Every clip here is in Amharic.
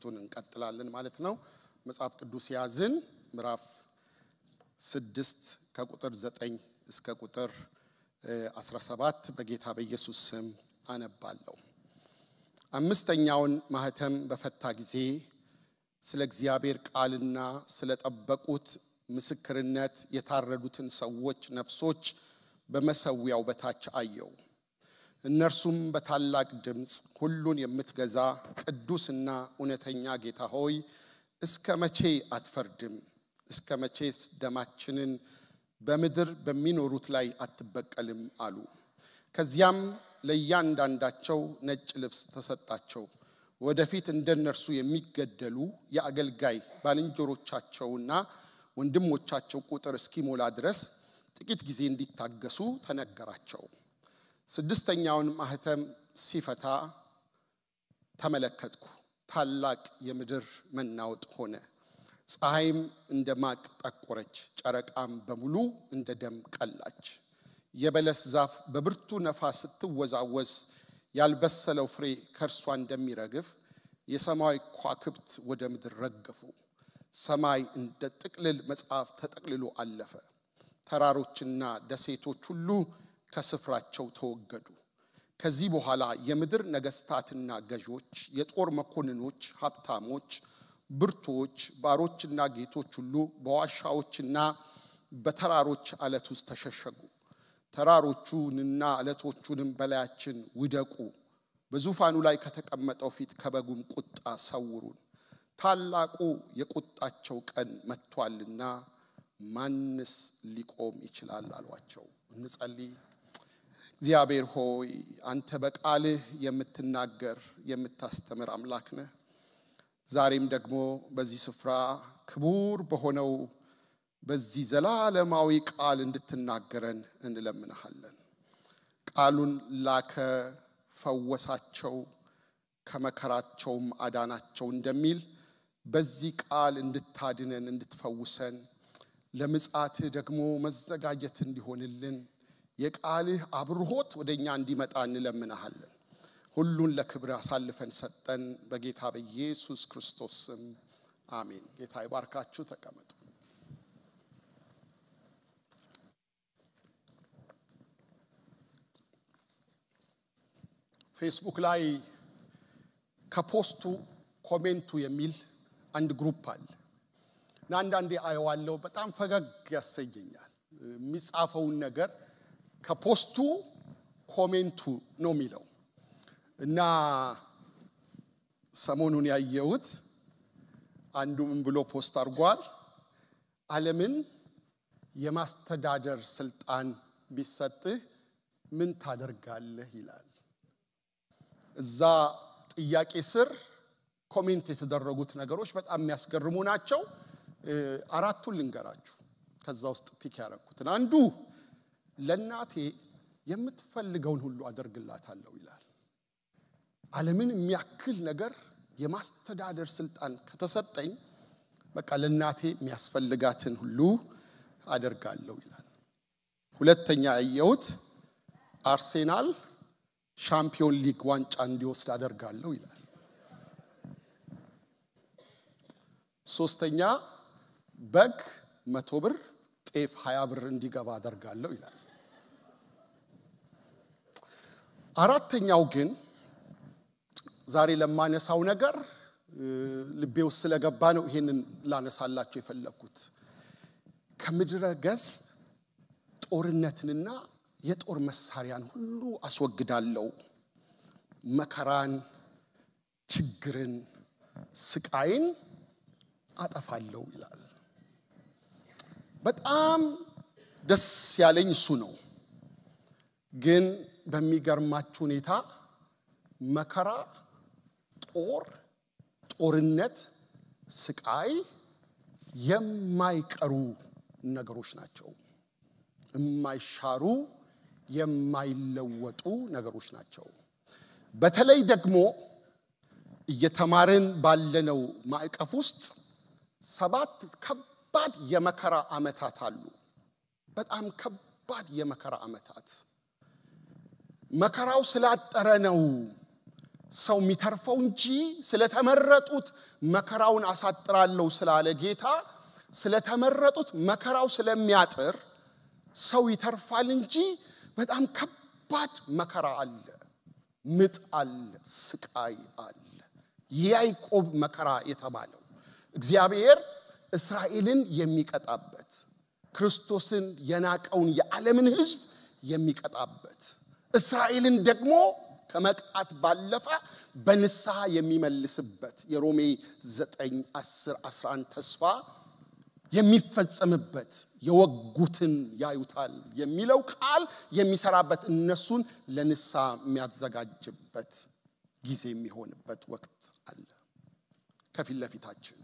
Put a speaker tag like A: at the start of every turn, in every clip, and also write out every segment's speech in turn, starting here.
A: ትምህርቱን እንቀጥላለን ማለት ነው መጽሐፍ ቅዱስ ያዝን ምዕራፍ 6 ከቁጥር 9 እስከ ቁጥር 17 በጌታ በኢየሱስ ስም አነባለሁ አምስተኛውን ማህተም በፈታ ጊዜ ስለ እግዚአብሔር ቃልና ስለ ተጠበቁት ምስክርነት የታረዱትን ሰዎች ነፍሶች በመሰዊያው በታች አየው እነርሱም በታላቅ ድምጽ ሁሉን የምትገዛ ቅዱስና እውነተኛ ጌታ ሆይ እስከመቼ አትፈርድም እስከመቼስ ደማችንን በመድር በሚኖሩት ላይ አትበቀልም አሉ ከዚያም ለያንዳንዳቸው ነጭ ልብስ ተሰጣቸው ወደፊት እንደነርሱ የሚገደሉ የአገልጋይ ባልንጀሮቻቸውና ወንድሞቻቸው ቁጥር እስኪሞላ ድረስ ጥቂት ጊዜ እንዲታገሱ ተነገራቸው ስድስተኛውን ማህተም ሲፈታ ተመለከትኩ ታላቅ የምድር መናወጥ ሆነ ፀሐይም እንደ ማቅ ጠቆረች ጨረቃም በሙሉ እንደ ደም ቀላች የበለስ ዛፍ በብርቱ ነፋስ ስትወዛወዝ ያልበሰለው ፍሬ ከርሷ እንደሚረግፍ የሰማይ ኳክብት ወደ ምድር ረገፉ ሰማይ እንደ ጥቅልል መጽሐፍ ተጠቅልሎ አለፈ ተራሮችና ደሴቶች ሁሉ ከስፍራቸው ተወገዱ ከዚህ በኋላ የምድር ነገስታትና ገዦች የጦር መኮንኖች ሀብታሞች ብርቶች ባሮችና ጌቶች ሁሉ በዋሻዎችና በተራሮች አለት ውስጥ ተሸሸጉ ተራሮቹንና አለቶቹንም በላያችን ውደቁ በዙፋኑ ላይ ከተቀመጠው ፊት ከበጉም ቁጣ ሰውሩን ታላቁ የቁጣቸው ቀን መጥቷልና ማንስ ሊቆም ይችላል አሏቸው እንጸልይ እግዚአብሔር ሆይ አንተ በቃልህ የምትናገር የምታስተምር አምላክ ነህ ዛሬም ደግሞ በዚህ ስፍራ ክቡር በሆነው በዚህ ዘላለማዊ ቃል እንድትናገረን እንለምንሃለን ቃሉን ላከ ፈወሳቸው ከመከራቸውም አዳናቸው እንደሚል በዚህ ቃል እንድታድነን እንድትፈውሰን ለምጽአትህ ደግሞ መዘጋጀት እንዲሆንልን የቃልህ አብርሆት ወደኛ እንዲመጣ እንለምንሃለን ሁሉን ለክብር አሳልፈን ሰጠን በጌታ በኢየሱስ ክርስቶስ ስም አሜን ጌታ ይባርካችሁ ተቀመጡ ፌስቡክ ላይ ከፖስቱ ኮሜንቱ የሚል አንድ ግሩፕ አለ አንዳንዴ አየዋለሁ በጣም ፈገግ ያሰኘኛል የሚጻፈውን ነገር ከፖስቱ ኮሜንቱ ነው የሚለው እና ሰሞኑን ያየሁት አንዱ ምን ብሎ ፖስት አድርጓል ዓለምን የማስተዳደር ስልጣን ቢሰጥህ ምን ታደርጋለህ ይላል እዛ ጥያቄ ስር ኮሜንት የተደረጉት ነገሮች በጣም የሚያስገርሙ ናቸው አራቱን ልንገራችሁ ከዛ ውስጥ ፒክ ያረኩት አንዱ ለናቴ የምትፈልገውን ሁሉ አደርግላታለሁ ይላል ዓለምን የሚያክል ነገር የማስተዳደር ስልጣን ከተሰጠኝ በቃ ለናቴ የሚያስፈልጋትን ሁሉ አደርጋለሁ ይላል ሁለተኛ ያየሁት አርሴናል ሻምፒዮን ሊግ ዋንጫ እንዲወስድ አደርጋለሁ ይላል ሶስተኛ በግ 100 ብር ጤፍ 20 ብር እንዲገባ አደርጋለሁ ይላል አራተኛው ግን ዛሬ ለማነሳው ነገር ልቤ ውስጥ ስለገባ ነው ይሄንን ላነሳላችሁ የፈለኩት ከምድረ ገጽ ጦርነትንና የጦር መሳሪያን ሁሉ አስወግዳለሁ መከራን ችግርን ስቃይን አጠፋለሁ ይላል በጣም ደስ ያለኝ እሱ ነው ግን በሚገርማችሁ ሁኔታ መከራ ጦርነት ስቃይ የማይቀሩ ነገሮች ናቸው የማይሻሩ የማይለወጡ ነገሮች ናቸው በተለይ ደግሞ እየተማርን ባለነው ማዕቀፍ ውስጥ 7 ከባድ የመከራ አመታት አሉ በጣም ከባድ የመከራ አመታት መከራው ስላጠረ ነው ሰው የሚተርፈው እንጂ ስለተመረጡት መከራውን አሳጥራለሁ ስላለ ጌታ ስለተመረጡት መከራው ስለሚያጥር ሰው ይተርፋል እንጂ በጣም ከባድ መከራ አለ ምጥ አለ ስቃይ አለ የያዕቆብ መከራ የተባለው እግዚአብሔር እስራኤልን የሚቀጣበት ክርስቶስን የናቀውን የዓለምን ሕዝብ የሚቀጣበት እስራኤልን ደግሞ ከመቅጣት ባለፈ በንስሐ የሚመልስበት የሮሜ 9 10 11 ተስፋ የሚፈጸምበት የወጉትን ያዩታል የሚለው ቃል የሚሰራበት እነሱን ለንስሐ የሚያዘጋጅበት ጊዜ የሚሆንበት ወቅት አለ ከፊት ለፊታችን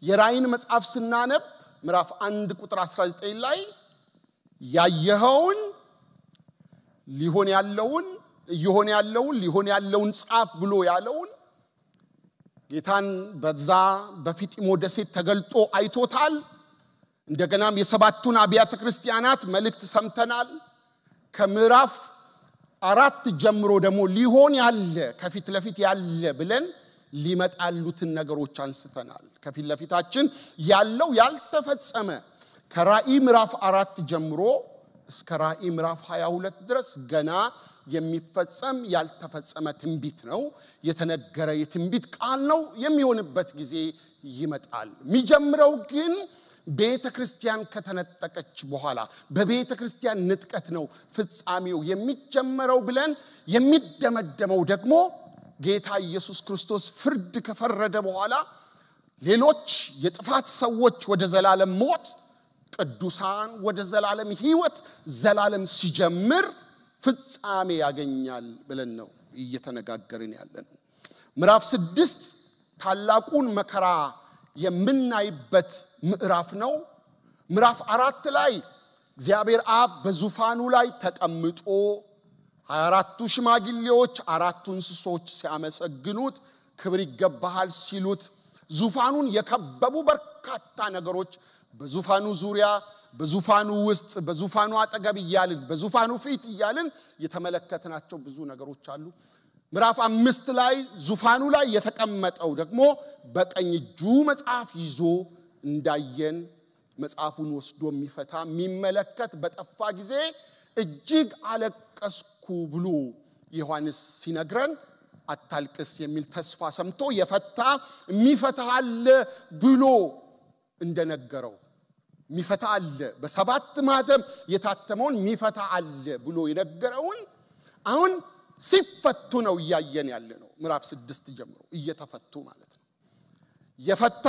A: የራእይን መጽሐፍ ስናነብ ምዕራፍ 1 ቁጥር 19 ላይ ያየኸውን ሊሆን ያለውን ጻፍ ብሎ ያለውን ጌታን በዛ በፊጢሞ ደሴት ተገልጦ አይቶታል እንደገናም የሰባቱን አብያተ ክርስቲያናት መልእክት ሰምተናል ከምዕራፍ 4 ጀምሮ ደግሞ ሊሆን ያለ ከፊት ለፊት ያለ ብለን ሊመጣሉትን ነገሮች አንስተናል ከፊት ለፊታችን ያለው ያልተፈጸመ ከራእይ ምዕራፍ 4 ጀምሮ እስከ ራእይ ምዕራፍ 22 ድረስ ገና የሚፈጸም ያልተፈጸመ ትንቢት ነው የተነገረ የትንቢት ቃል ነው የሚሆንበት ጊዜ ይመጣል የሚጀምረው ግን ቤተክርስቲያን ከተነጠቀች በኋላ በቤተክርስቲያን ንጥቀት ነው ፍጻሜው የሚጀምረው ብለን የሚደመደመው ደግሞ ጌታ ኢየሱስ ክርስቶስ ፍርድ ከፈረደ በኋላ ሌሎች የጥፋት ሰዎች ወደ ዘላለም ሞት ቅዱሳን ወደ ዘላለም ሕይወት ዘላለም ሲጀምር ፍጻሜ ያገኛል ብለን ነው እየተነጋገርን ያለነው ምዕራፍ 6 ታላቁን መከራ የምናይበት ምዕራፍ ነው ምዕራፍ 4 ላይ እግዚአብሔር አብ በዙፋኑ ላይ ተቀምጦ 24ቱ ሽማግሌዎች 4ቱ እንስሶች ሲያመሰግኑት ክብር ይገባሃል ሲሉት ዙፋኑን የከበቡ በርካታ ነገሮች በዙፋኑ ዙሪያ በዙፋኑ ውስጥ በዙፋኑ አጠገብ ይያልን በዙፋኑ ፊት ይያልን የተመለከተናቸው ብዙ ነገሮች አሉ ምዕራፍ 5 ላይ ዙፋኑ ላይ የተቀመጠው ደግሞ በቀኝ እጁ መጽሐፍ ይዞ እንዳየን መጽሐፉን ወስዶ የሚፈታ የሚመለከት በጠፋ ጊዜ እጅግ አለቀስኩ ብሎ ዮሐንስ ሲነግረን አታልቅስ የሚል ተስፋ ሰምቶ የፈታ የሚፈታ አለ ብሎ እንደነገረው የሚፈታ አለ በሰባት ማህተም የታተመውን የሚፈታ አለ ብሎ የነገረውን አሁን ሲፈቱ ነው ያየን ያለነው ምዕራፍ 6 ጀምሮ እየተፈቱ ማለት ነው የፈታ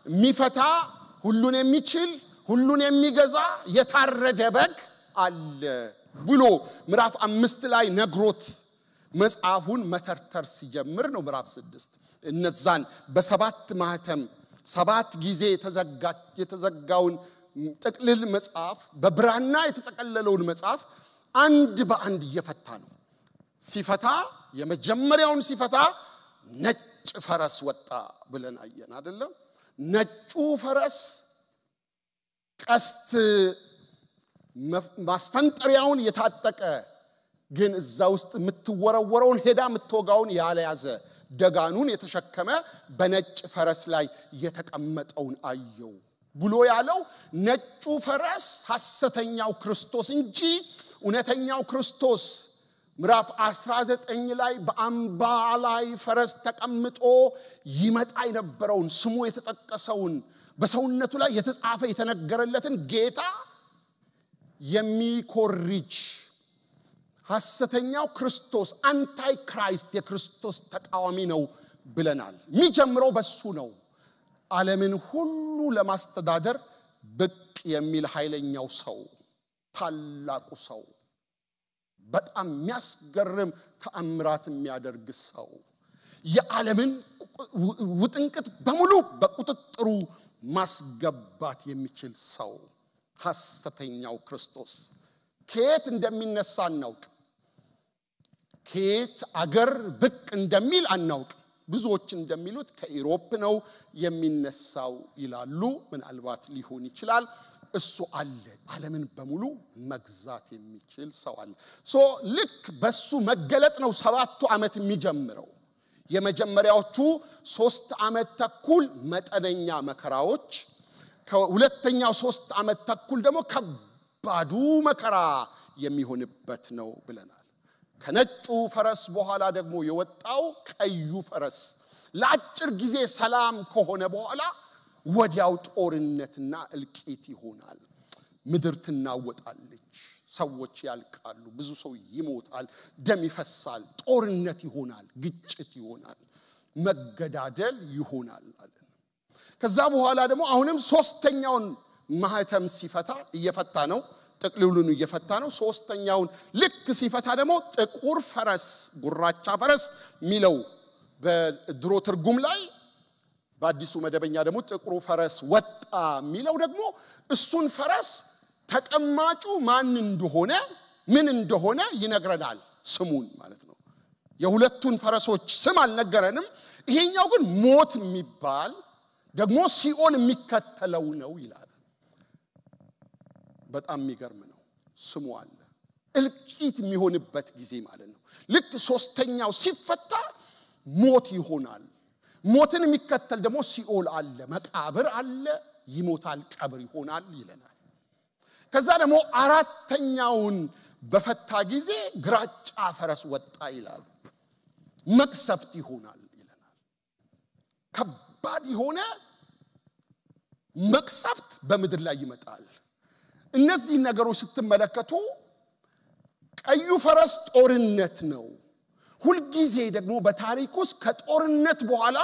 A: የሚፈታ ሁሉን የሚችል ሁሉን የሚገዛ የታረደ በግ አለ ብሎ ምዕራፍ 5 ላይ ነግሮት መጽሐፉን መተርተር ሲጀምር ነው ምዕራፍ 6 እነዛን በሰባት ማህተም ሰባት ጊዜ የተዘጋውን ጥቅልል መጽሐፍ በብራና የተጠቀለለውን መጽሐፍ አንድ በአንድ እየፈታ ነው ሲፈታ የመጀመሪያውን ሲፈታ ነጭ ፈረስ ወጣ ብለን አየን አይደለም ነጩ ፈረስ ቀስት ማስፈንጠሪያውን የታጠቀ ግን እዛ ውስጥ የምትወረወረውን ሄዳ የምትወጋውን ያለያዘ ደጋኑን የተሸከመ በነጭ ፈረስ ላይ የተቀመጠውን አየው ብሎ ያለው ነጩ ፈረስ ሐሰተኛው ክርስቶስ እንጂ እውነተኛው ክርስቶስ ምዕራፍ 19 ላይ በአምባ ላይ ፈረስ ተቀምጦ ይመጣ የነበረውን ስሙ የተጠቀሰውን በሰውነቱ ላይ የተጻፈ የተነገረለትን ጌታ የሚኮርጅ ሐሰተኛው ክርስቶስ አንታይ ክራይስት የክርስቶስ ተቃዋሚ ነው ብለናል የሚጀምረው በሱ ነው ዓለምን ሁሉ ለማስተዳደር ብቅ የሚል ኃይለኛው ሰው ታላቁ ሰው በጣም የሚያስገርም ተአምራት የሚያደርግ ሰው የዓለምን ውጥንቅጥ በሙሉ በቁጥጥሩ ማስገባት የሚችል ሰው ሐሰተኛው ክርስቶስ ከየት እንደሚነሳ እናውቅ ከየት አገር ብቅ እንደሚል አናውቅ ብዙዎች እንደሚሉት ከኢሮፕ ነው የሚነሳው ይላሉ ምናልባት ሊሆን ይችላል እሱ አለ ዓለምን በሙሉ መግዛት የሚችል ሰው አለ ሶ ልክ በሱ መገለጥ ነው 7 ዓመት የሚጀምረው የመጀመሪያዎቹ 3 ዓመት ተኩል መጠነኛ መከራዎች ከሁለተኛው 3 ዓመት ተኩል ደግሞ ከባዱ መከራ የሚሆንበት ነው ብለናል ከነጩ ፈረስ በኋላ ደግሞ የወጣው ቀዩ ፈረስ ለአጭር ጊዜ ሰላም ከሆነ በኋላ ወዲያው ጦርነትና እልቂት ይሆናል ምድር ትናወጣለች ሰዎች ያልቃሉ ብዙ ሰው ይሞታል ደም ይፈሳል ጦርነት ይሆናል ግጭት ይሆናል መገዳደል ይሆናል አለ ከዛ በኋላ ደግሞ አሁንም ሶስተኛውን ማህተም ሲፈታ እየፈታ ነው ጥቅልሉን እየፈታ ነው ሶስተኛውን ልክ ሲፈታ ደግሞ ጥቁር ፈረስ ጉራቻ ፈረስ ሚለው በድሮ ትርጉም ላይ በአዲሱ መደበኛ ደግሞ ጥቁሩ ፈረስ ወጣ ሚለው ደግሞ እሱን ፈረስ ተቀማጩ ማን እንደሆነ ምን እንደሆነ ይነግረናል ስሙን ማለት ነው የሁለቱን ፈረሶች ስም አልነገረንም ይሄኛው ግን ሞት የሚባል ደግሞ ሲኦል የሚከተለው ነው ይላል በጣም የሚገርም ነው ስሙ አለ እልቂት የሚሆንበት ጊዜ ማለት ነው ልክ ሶስተኛው ሲፈታ ሞት ይሆናል ሞትን የሚከተል ደግሞ ሲኦል አለ መቃብር አለ ይሞታል ቀብር ይሆናል ይለናል ከዛ ደግሞ አራተኛውን በፈታ ጊዜ ግራጫ ፈረስ ወጣ ይላል መቅሰፍት ይሆናል ይለናል ከባድ የሆነ መቅሰፍት በመድር ላይ ይመጣል እነዚህ ነገሮች ስትመለከቱ ቀዩ ፈረስ ጦርነት ነው ሁሉ ጊዜ ደግሞ በታሪክ ውስጥ ከጦርነት በኋላ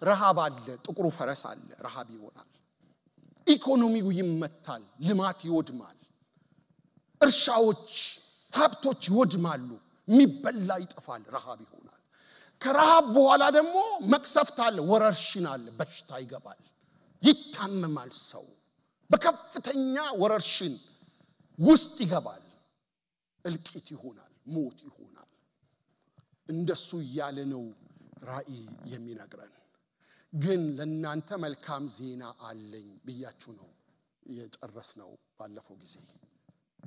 A: ረሃብ አለ ጥቁሩ ፈረስ አለ ረሃብ ይሆናል ኢኮኖሚው ይመታል ልማት ይወድማል እርሻዎች ሀብቶች ይወድማሉ የሚበላ ይጠፋል ረሃብ ይሆናል ከረሃብ በኋላ ደግሞ መቅሰፍት አለ ወረርሽን አለ በሽታ ይገባል ይታመማል ሰው በከፍተኛ ወረርሽን ውስጥ ይገባል እልቂት ይሆናል ሞት ይሆናል እንደሱ ያለ ነው ራእይ የሚነግረን ግን ለናንተ መልካም ዜና አለኝ ብያችሁ ነው የጨረስነው ባለፈው ጊዜ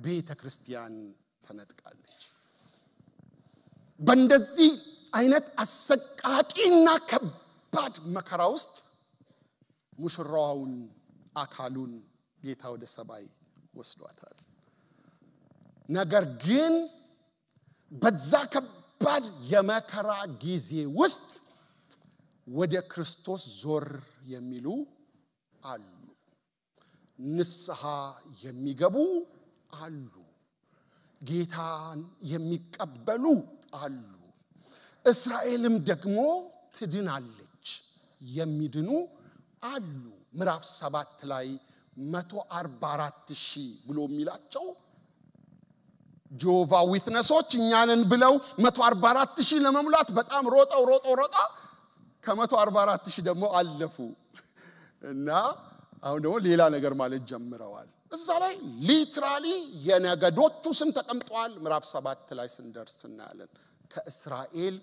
A: ቤተክርስቲያን ተነጥቃለች በእንደዚህ አይነት አሰቃቂና ከባድ መከራ ውስጥ ሙሽራውን አካሉን ጌታ ወደ ሰማይ ወስዷታል ነገር ግን በዛ ከባድ የመከራ ጊዜ ውስጥ ወደ ክርስቶስ ዞር የሚሉ አሉ ንስሐ የሚገቡ አሉ ጌታን የሚቀበሉ አሉ እስራኤልም ደግሞ ትድናለች የሚድኑ አሉ ምዕራፍ 7 ላይ 144,000 ብሎ የሚላቸው ጆቫ ዊትነሶች እኛንን ብለው 144,000 ለመሙላት በጣም ሮጠው ከ144,000 ደግሞ አለፉ እና አሁን ደግሞ ሌላ ነገር ማለት ጀምረዋል እዛ ላይ ሊትራሊ የነገዶቹ ስም ተቀምጧል ምዕራፍ 7 ላይ ስንደርስ እናያለን ከእስራኤል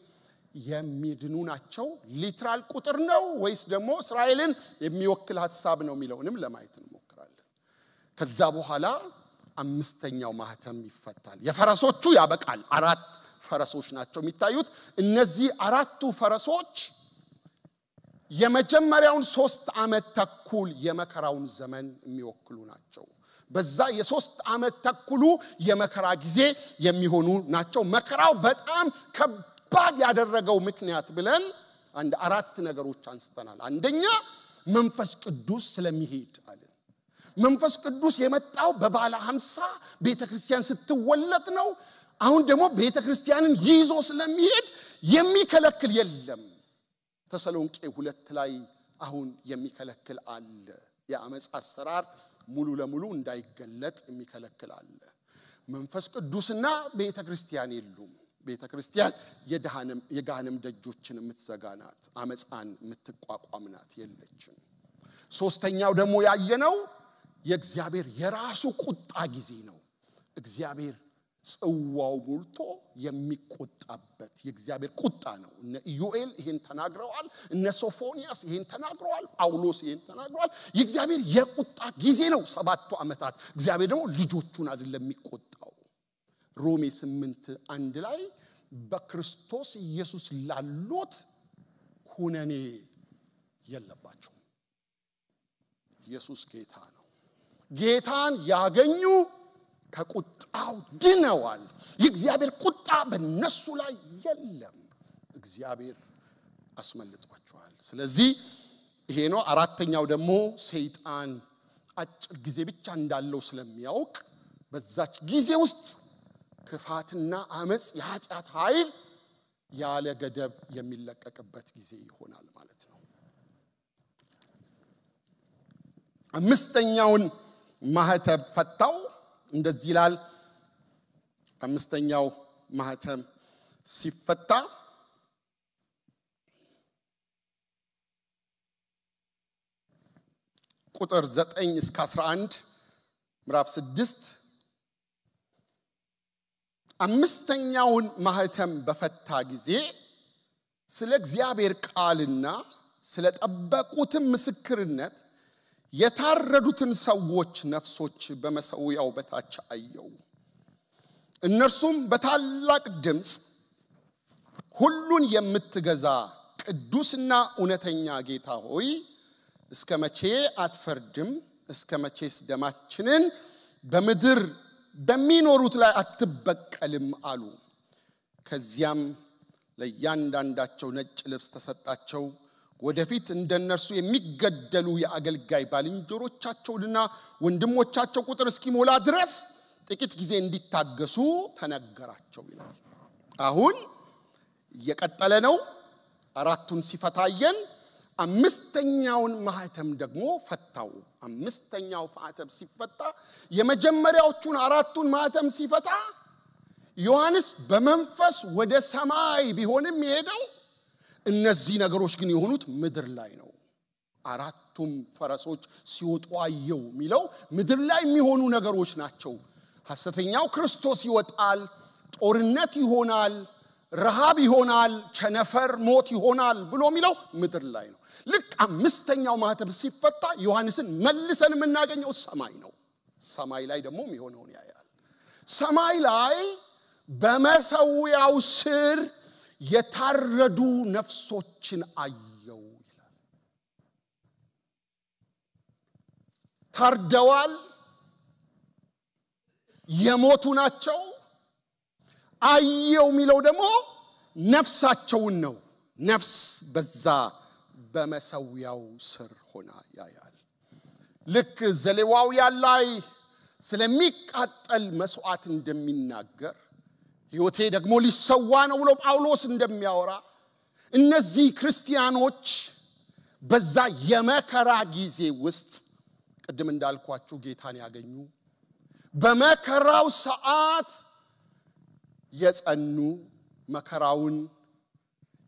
A: የሚድኑ ናቸው ሊትራል ቁጥር ነው ወይስ ደግሞ እስራኤልን የሚወክል ሐሳብ ነው የሚለውንም ለማየት እንሞክራለን ከዛ በኋላ አምስተኛው ማህተም ይፈታል የፈረሶቹ ያበቃል 4 ፈረሶች ናቸው የሚታዩት እነዚህ 4ቱ ፈረሶች የመጀመሪያውን 3 ዓመት ተኩል የመከራውን ዘመን የሚወክሉ ናቸው በዛ የ3 ዓመት ተኩሉ የመከራ ጊዜ የሚሆኑ ናቸው መከራው በጣም ከባድ ያደረገው ምክንያት ብለን አንድ 4 ነገሮች አንስተናል አንደኛ መንፈስ ቅዱስ ስለሚሄድ አለ መንፈስ ቅዱስ የመጣው በባለ 50 ቤተክርስቲያን ስትወለድ ነው አሁን ደግሞ ቤተክርስቲያንን ይዞ ስለሚሄድ የሚከለክል የለም ተሰሎንቄ 2 ላይ አሁን የሚከለክል አለ የአመጽ አሰራር ሙሉ ለሙሉ እንዳይገለጥ የሚከለክል አለ መንፈስ ቅዱስና ቤተክርስቲያን የሉም ቤተክርስቲያን የገሃነም ደጆችን የምትዘጋናት አመጻን የምትቋቋምናት የለችም ሶስተኛው ደግሞ ያየነው የእግዚአብሔር የራሱ ቁጣ ጊዜ ነው እግዚአብሔር ጽዋው ሞልቶ የሚቆጣበት የእግዚአብሔር ቁጣ ነው እነ ኢዮኤል ይሄን ተናግረዋል እነ ሶፎንያስ ይሄን ተናግረዋል ጳውሎስ ይሄን ተናግረዋል የእግዚአብሔር የቁጣ ጊዜ ነው 7 ዓመታት እግዚአብሔር ደግሞ ልጆቹን አይደለም የሚቆጣው ሮሜ 8:1 ላይ በክርስቶስ ኢየሱስ ላሉት ኩነኔ የለባቸው። ኢየሱስ ጌታ ነው። ጌታን ያገኙ ከቁጣው ድነዋል። የእግዚአብሔር ቁጣ በእነሱ ላይ የለም። እግዚአብሔር አስመልጧቸዋል። ስለዚህ ይሄ ነው። አራተኛው ደግሞ ሰይጣን አጭር ጊዜ ብቻ እንዳለው ስለሚያውቅ በዛች ጊዜ ውስጥ ክፋትና አመጽ የኃጢአት ኃይል ያለ ገደብ የሚለቀቅበት ጊዜ ይሆናል ማለት ነው። አምስተኛውን ማህተም ፈታው። እንደዚህ ይላል። አምስተኛው ማህተም ሲፈታ ቁጥር 9 እስከ 11 ምዕራፍ 6 አምስተኛውን ማህተም በፈታ ጊዜ ስለ እግዚአብሔር ቃልና ስለ ጠበቁት ምስክርነት የታረዱትን ሰዎች ነፍሶች በመሰዊያው በታች አየው። እነርሱም በታላቅ ድምጽ ሁሉን የምትገዛ ቅዱስና እውነተኛ ጌታ ሆይ እስከ መቼ አትፈርድም? እስከ መቼስ ደማችንን በምድር በሚኖሩት ላይ አትበቀልም አሉ። ከዚያም ለእያንዳንዳቸው ነጭ ልብስ ተሰጣቸው። ወደፊት እንደነርሱ የሚገደሉ የአገልጋይ ባልንጀሮቻቸውና ወንድሞቻቸው ቁጥር እስኪሞላ ድረስ ጥቂት ጊዜ እንዲታገሱ ተነገራቸው ይላል። አሁን እየቀጠለ ነው። አራቱን ሲፈታየን አምስተኛውን ማህተም ደግሞ ፈታው። አምስተኛው ማህተም ሲፈታ የመጀመሪያዎቹን አራቱን ማህተም ሲፈታ ዮሐንስ በመንፈስ ወደ ሰማይ ቢሆንም ይሄዳው እነዚህ ነገሮች ግን የሆኑት ምድር ላይ ነው። አራቱም ፈረሶች ሲወጡ አየው የሚለው ምድር ላይ የሚሆኑ ነገሮች ናቸው። ሐሰተኛው ክርስቶስ ይወጣል፣ ጦርነት ይሆናል፣ ረሃብ ይሆናል፣ ቸነፈር ሞት ይሆናል ብሎ የሚለው ምድር ላይ ነው። ልክ አምስተኛው ማህተም ሲፈታ ዮሐንስን መልሰን የምናገኘው ሰማይ ነው። ሰማይ ላይ ደግሞ የሚሆነውን ያያል። ሰማይ ላይ በመሰዊያው ስር የታረዱ ነፍሶችን አየው ይላል። ታርደዋል፣ የሞቱ ናቸው። አየው የሚለው ደግሞ ነፍሳቸውን ነው። ነፍስ በዛ በመሰዊያው ስር ሆና ያያል። ልክ ዘሌዋውያን ላይ ስለሚቃጠል መስዋዕት እንደሚናገር ሕይወቴ ደግሞ ሊሰዋ ነው ብሎ ጳውሎስ እንደሚያወራ እነዚህ ክርስቲያኖች በዛ የመከራ ጊዜ ውስጥ ቅድም እንዳልኳችሁ ጌታን ያገኙ በመከራው ሰዓት የጸኑ መከራውን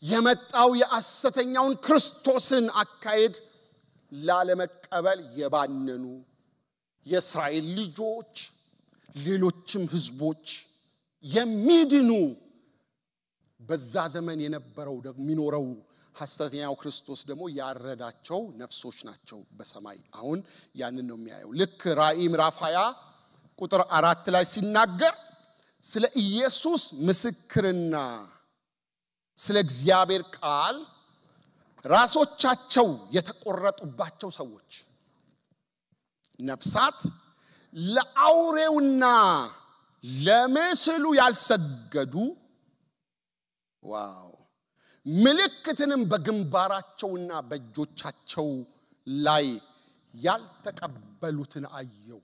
A: የመጣው የሐሰተኛውን ክርስቶስን አካሄድ ላለመቀበል የባነኑ የእስራኤል ልጆች ሌሎችም ህዝቦች የሚድኑ በዛ ዘመን የነበረው ደግሞ የሚኖረው ሐሰተኛው ክርስቶስ ደግሞ ያረዳቸው ነፍሶች ናቸው በሰማይ። አሁን ያንን ነው የሚያየው። ልክ ራእይ ምዕራፍ 20 ቁጥር 4 ላይ ሲናገር ስለ ኢየሱስ ምስክርና ስለ እግዚአብሔር ቃል ራሶቻቸው የተቆረጡባቸው ሰዎች ነፍሳት ለአውሬውና ለምስሉ ያልሰገዱ ዋው ምልክትንም በግንባራቸውና በእጆቻቸው ላይ ያልተቀበሉትን አየው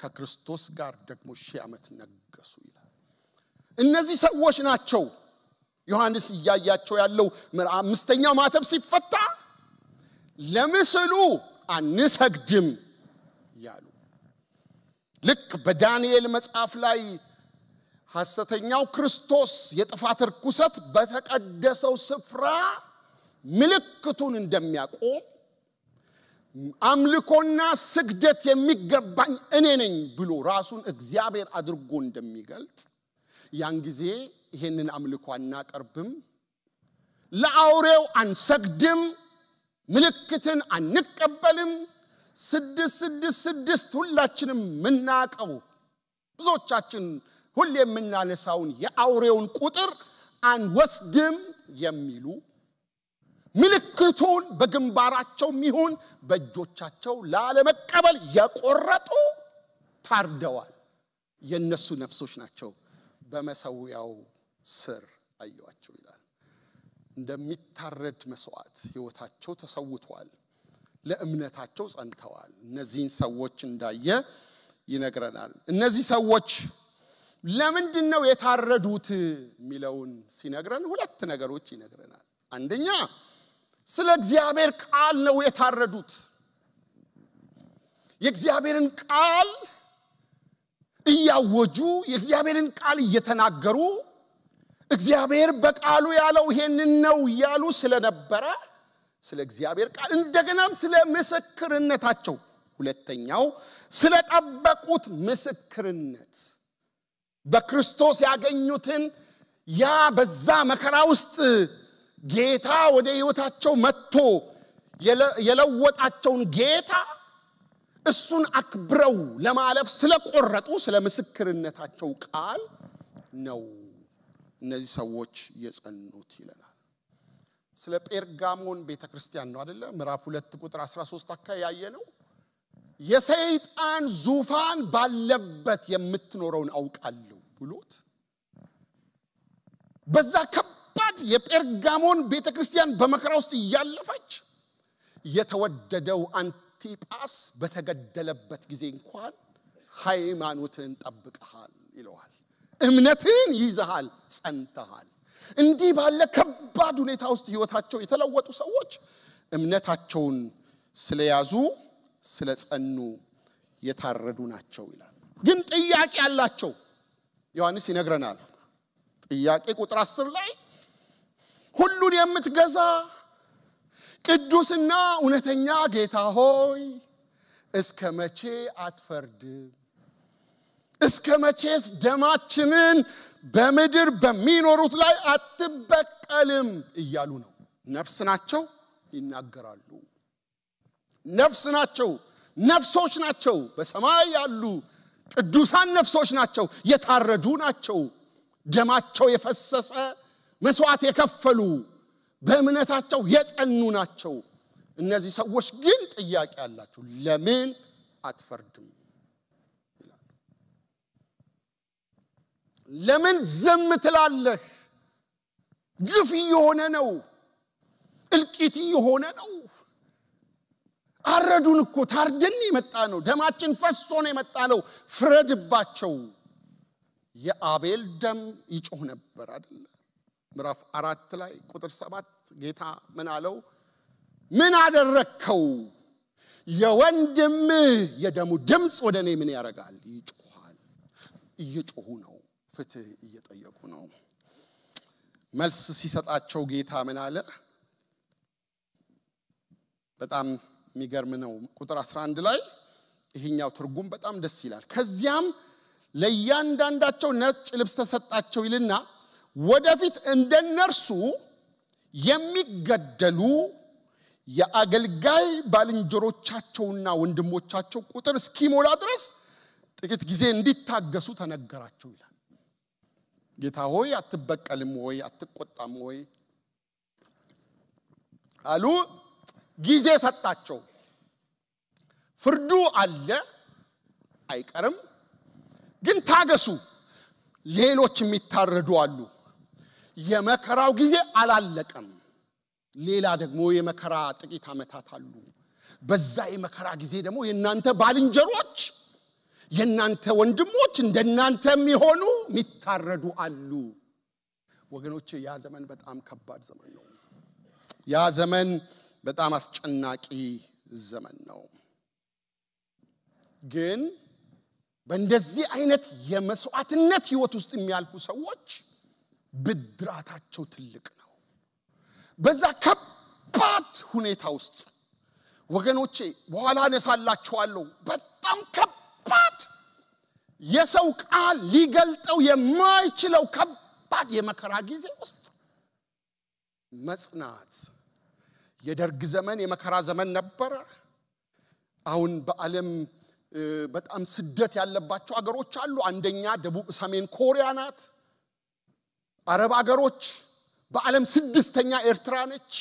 A: ከክርስቶስ ጋር ደግሞ 1000 ዓመት ነገሱ ይላል። እነዚህ ሰዎች ናቸው ዮሐንስ ያያቸው ያለው አምስተኛው ማህተም ሲፈታ ለምስሉ አንሰግድም ያሉ። ልክ በዳንኤል መጽሐፍ ላይ ሐሰተኛው ክርስቶስ የጥፋት ርኩሰት በተቀደሰው ስፍራ ምልክቱን እንደሚያቆም አምልኮና ስግደት የሚገባኝ እኔ ነኝ ብሎ ራሱን እግዚአብሔር አድርጎ እንደሚገልጥ ያን ጊዜ ይሄንን አምልኮ አናቀርብም፣ ለአውሬው አንሰግድም፣ ምልክትን አንቀበልም 666 ሁላችንም ምናቀው ብዙዎቻችን ሁሌ የምናነሳውን የአውሬውን ቁጥር አንወስድም የሚሉ ምልክቱን በግንባራቸው ይሁን በእጆቻቸው ላለመቀበል የቆረጡ ታርደዋል የነሱ ነፍሶች ናቸው በመሰዊያው ስር አዩዋቸው ይላል እንደሚታረድ መስዋዕት ሕይወታቸው ተሰውቷል ለእምነታቸው ጸንተዋል እነዚህን ሰዎች እንዳየ ይነግረናል እነዚህ ሰዎች ለምንድነው የታረዱት ሚለውን ሲነግረን ሁለት ነገሮች ይነግረናል አንደኛ ስለ እግዚአብሔር ቃል ነው የታረዱት የእግዚአብሔርን ቃል እያወጁ የእግዚአብሔርን ቃል እየተናገሩ እግዚአብሔር በቃሉ ያለው ይሄንን ነው ያሉ ስለነበረ ስለ እግዚአብሔር ቃል እንደገናም ስለ ምስክርነታቸው ሁለተኛው ስለ ጠበቁት ምስክርነት በክርስቶስ ያገኙትን ያ በዛ መከራ ውስጥ ጌታ ወደ ሕይወታቸው መጥቶ የለወጣቸውን ጌታ እሱን አክብረው ለማለፍ ስለቆረጡ ስለ ምስክርነታቸው ቃል ነው እነዚህ ሰዎች የጸኑት ይለናል ስለ ጴርጋሞን ቤተክርስቲያን ነው አይደለ ምዕራፍ 2 ቁጥር 13 አካባቢ ያየነው የሰይጣን ዙፋን ባለበት የምትኖረውን አውቃለሁ ብሎት በዛ ከባድ የጴርጋሞን ቤተክርስቲያን በመከራ ውስጥ ያለፈች የተወደደው አንቲጳስ በተገደለበት ጊዜ እንኳን ሃይማኖትን ጠብቀሃል ይለዋል እምነትን ይዘሃል ጸንተሃል እንዲህ ባለ ከባድ ሁኔታ ውስጥ ሕይወታቸው የተለወጡ ሰዎች እምነታቸውን ስለያዙ ስለጸኑ የታረዱ ናቸው ይላል ግን ጥያቄ አላቸው ዮሐንስ ይነግረናል ጥያቄ ቁጥር 10 ላይ ሁሉን የምትገዛ ቅዱስና እውነተኛ ጌታ ሆይ እስከመቼ አትፈርድም እስከመቼስ ደማችንን በምድር በሚኖሩት ላይ አትበቀልም እያሉ ነው ነፍስ ናቸው ይናገራሉ ነፍስ ናቸው ነፍሶች ናቸው በሰማይ ያሉ ቅዱሳን ነፍሶች ናቸው የታረዱ ናቸው ደማቸው የፈሰሰ መስዋዕት የከፈሉ በእምነታቸው የጸኑ ናቸው እነዚህ ሰዎች ግን ጥያቄ አላቸው ለምን አትፈርድም ይላል ለምን ዝም ትላለህ ግፍ የሆነ ነው እልቂት የሆነ ነው አረዱን እኮ ታርደን የመጣ ነው ደማችን ፈሶ ነው የመጣ ነው ፍረድባቸው የአቤል ደም ይጮህ ነበር አይደል ምዕራፍ 4 ላይ ቁጥር 7 ጌታ ምን አለው ምን አደረከው የወንድም የደሙ ድምጽ ወደኔ ምን ያረጋል ይጮሃል እየጮሁ ነው ፍትህ እየጠየቁ ነው መልስ ሲሰጣቸው ጌታ ምን አለ በጣም የሚገርም ነው ቁጥር 11 ላይ ይሄኛው ትርጉም በጣም ደስ ይላል ከዚያም ለያንዳንዳቸው ነጭ ልብስ ተሰጣቸው ይልና ወደፊት እንደነርሱ የሚገደሉ የአገልጋይ ባልንጀሮቻቸውና ወንድሞቻቸው ቁጥር እስኪሞላ ድረስ ጥቂት ጊዜ እንዲታገሱ ተነገራቸው ይላል ጌታ ሆይ አትበቀልም ወይ አትቆጣም ወይ አሉ ጊዜ ሰጣቸው ፍርዱ አለ አይቀርም ግን ታገሱ ሌሎች የሚታረዱ አሉ የመከራው ጊዜ አላለቀም ሌላ ደግሞ የመከራ ጥቂት አመታት አሉ በዛ የመከራ ጊዜ ደግሞ የናንተ ባልንጀሮች የናንተ ወንድሞች እንደናንተ የሚሆኑ የሚታረዱ አሉ ወገኖቼ ያ ዘመን በጣም ከባድ ዘመን ነው ያ ዘመን በጣም አስጨናቂ ዘመን ነው ግን በእንደዚህ አይነት የመስዋዕትነት ህይወት ውስጥ የሚያልፉ ሰዎች ብድራታቸው ትልቅ ነው በዛ ከባድ ሁኔታ ውስጥ ወገኖቼ በኋላ ነሳላችኋለሁ በጣም ከባድ የሰው ቃል ሊገልጠው የማይችለው ከባድ የመከራ ጊዜ ውስጥ መጽናት የደርግ ዘመን የመከራ ዘመን ነበር አሁን በዓለም በጣም ስደት ያለባቸው አገሮች አሉ አንደኛ ደቡብ ሰሜን ኮሪያ ናት አረብ አገሮች በዓለም 6ኛ ኤርትራ ነች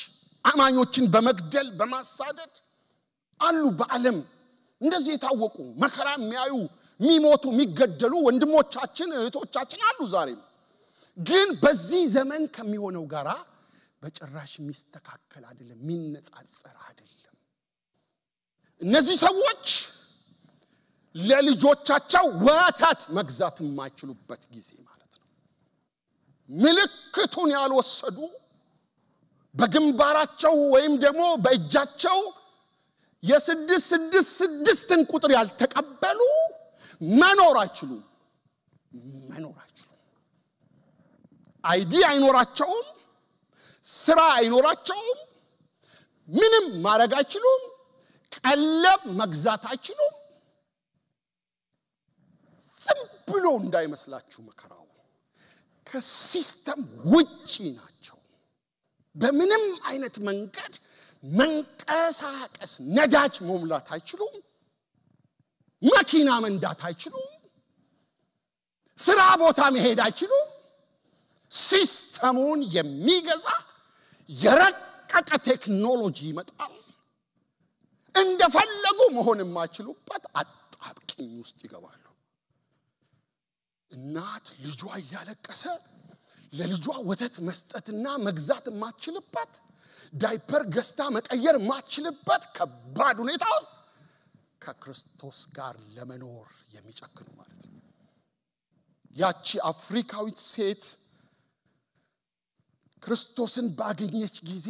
A: አማኞችን በመግደል በማሳደድ አሉ በዓለም እንደዚህ የታወቁ መከራ የሚያዩ ሚሞቱ የሚገደሉ ወንድሞቻችን እህቶቻችን አሉ ዛሬም ግን በዚህ ዘመን ከሚሆነው ጋራ በጭራሽ ሚስተካከል አይደለም ሚነጻጸር አይደለም እነዚህ ሰዎች ለልጆቻቸው ወተት መግዛት የማይችሉበት ጊዜ ማለት ነው ምልክቱን ያልወሰዱ በግንባራቸው ወይም ደግሞ በእጃቸው የ666ን ቁጥር ያልተቀበሉ መኖር አይችሉም አይዲ አይኖራቸውም ስራ አይኖራቸውም ምንም ማድረግ አይችሉም ቀለብ መግዛት አይችሉም ዝም ብሎ እንዳይመስላችሁ መከራው ከሲስተም ውጪ ናቸው በምንም አይነት መንገድ መንቀሳቀስ ነዳጅ መሙላት አይችሉም መኪና መንዳት አይችሉም ስራ ቦታ መሄድ አይችሉም ሲስተሙን የሚገዛ የረቀቀ ቴክኖሎጂ ይመጣል እንደፈለጉ መሆን የማይችሉበት አጣብቂኝ ውስጥ ይገባሉ እናት ልጇ ያለቀሰ ለልጇ ወተት መስጠትና መግዛት የማትችልበት ዳይፐር ገዝታ መቀየር የማትችልበት ከባድ ሁኔታ ውስጥ ከክርስቶስ ጋር ለመኖር የሚጨክኑ ማለት ነው ያቺ አፍሪካዊት ሴት ክርስቶስን ባገኘች ጊዜ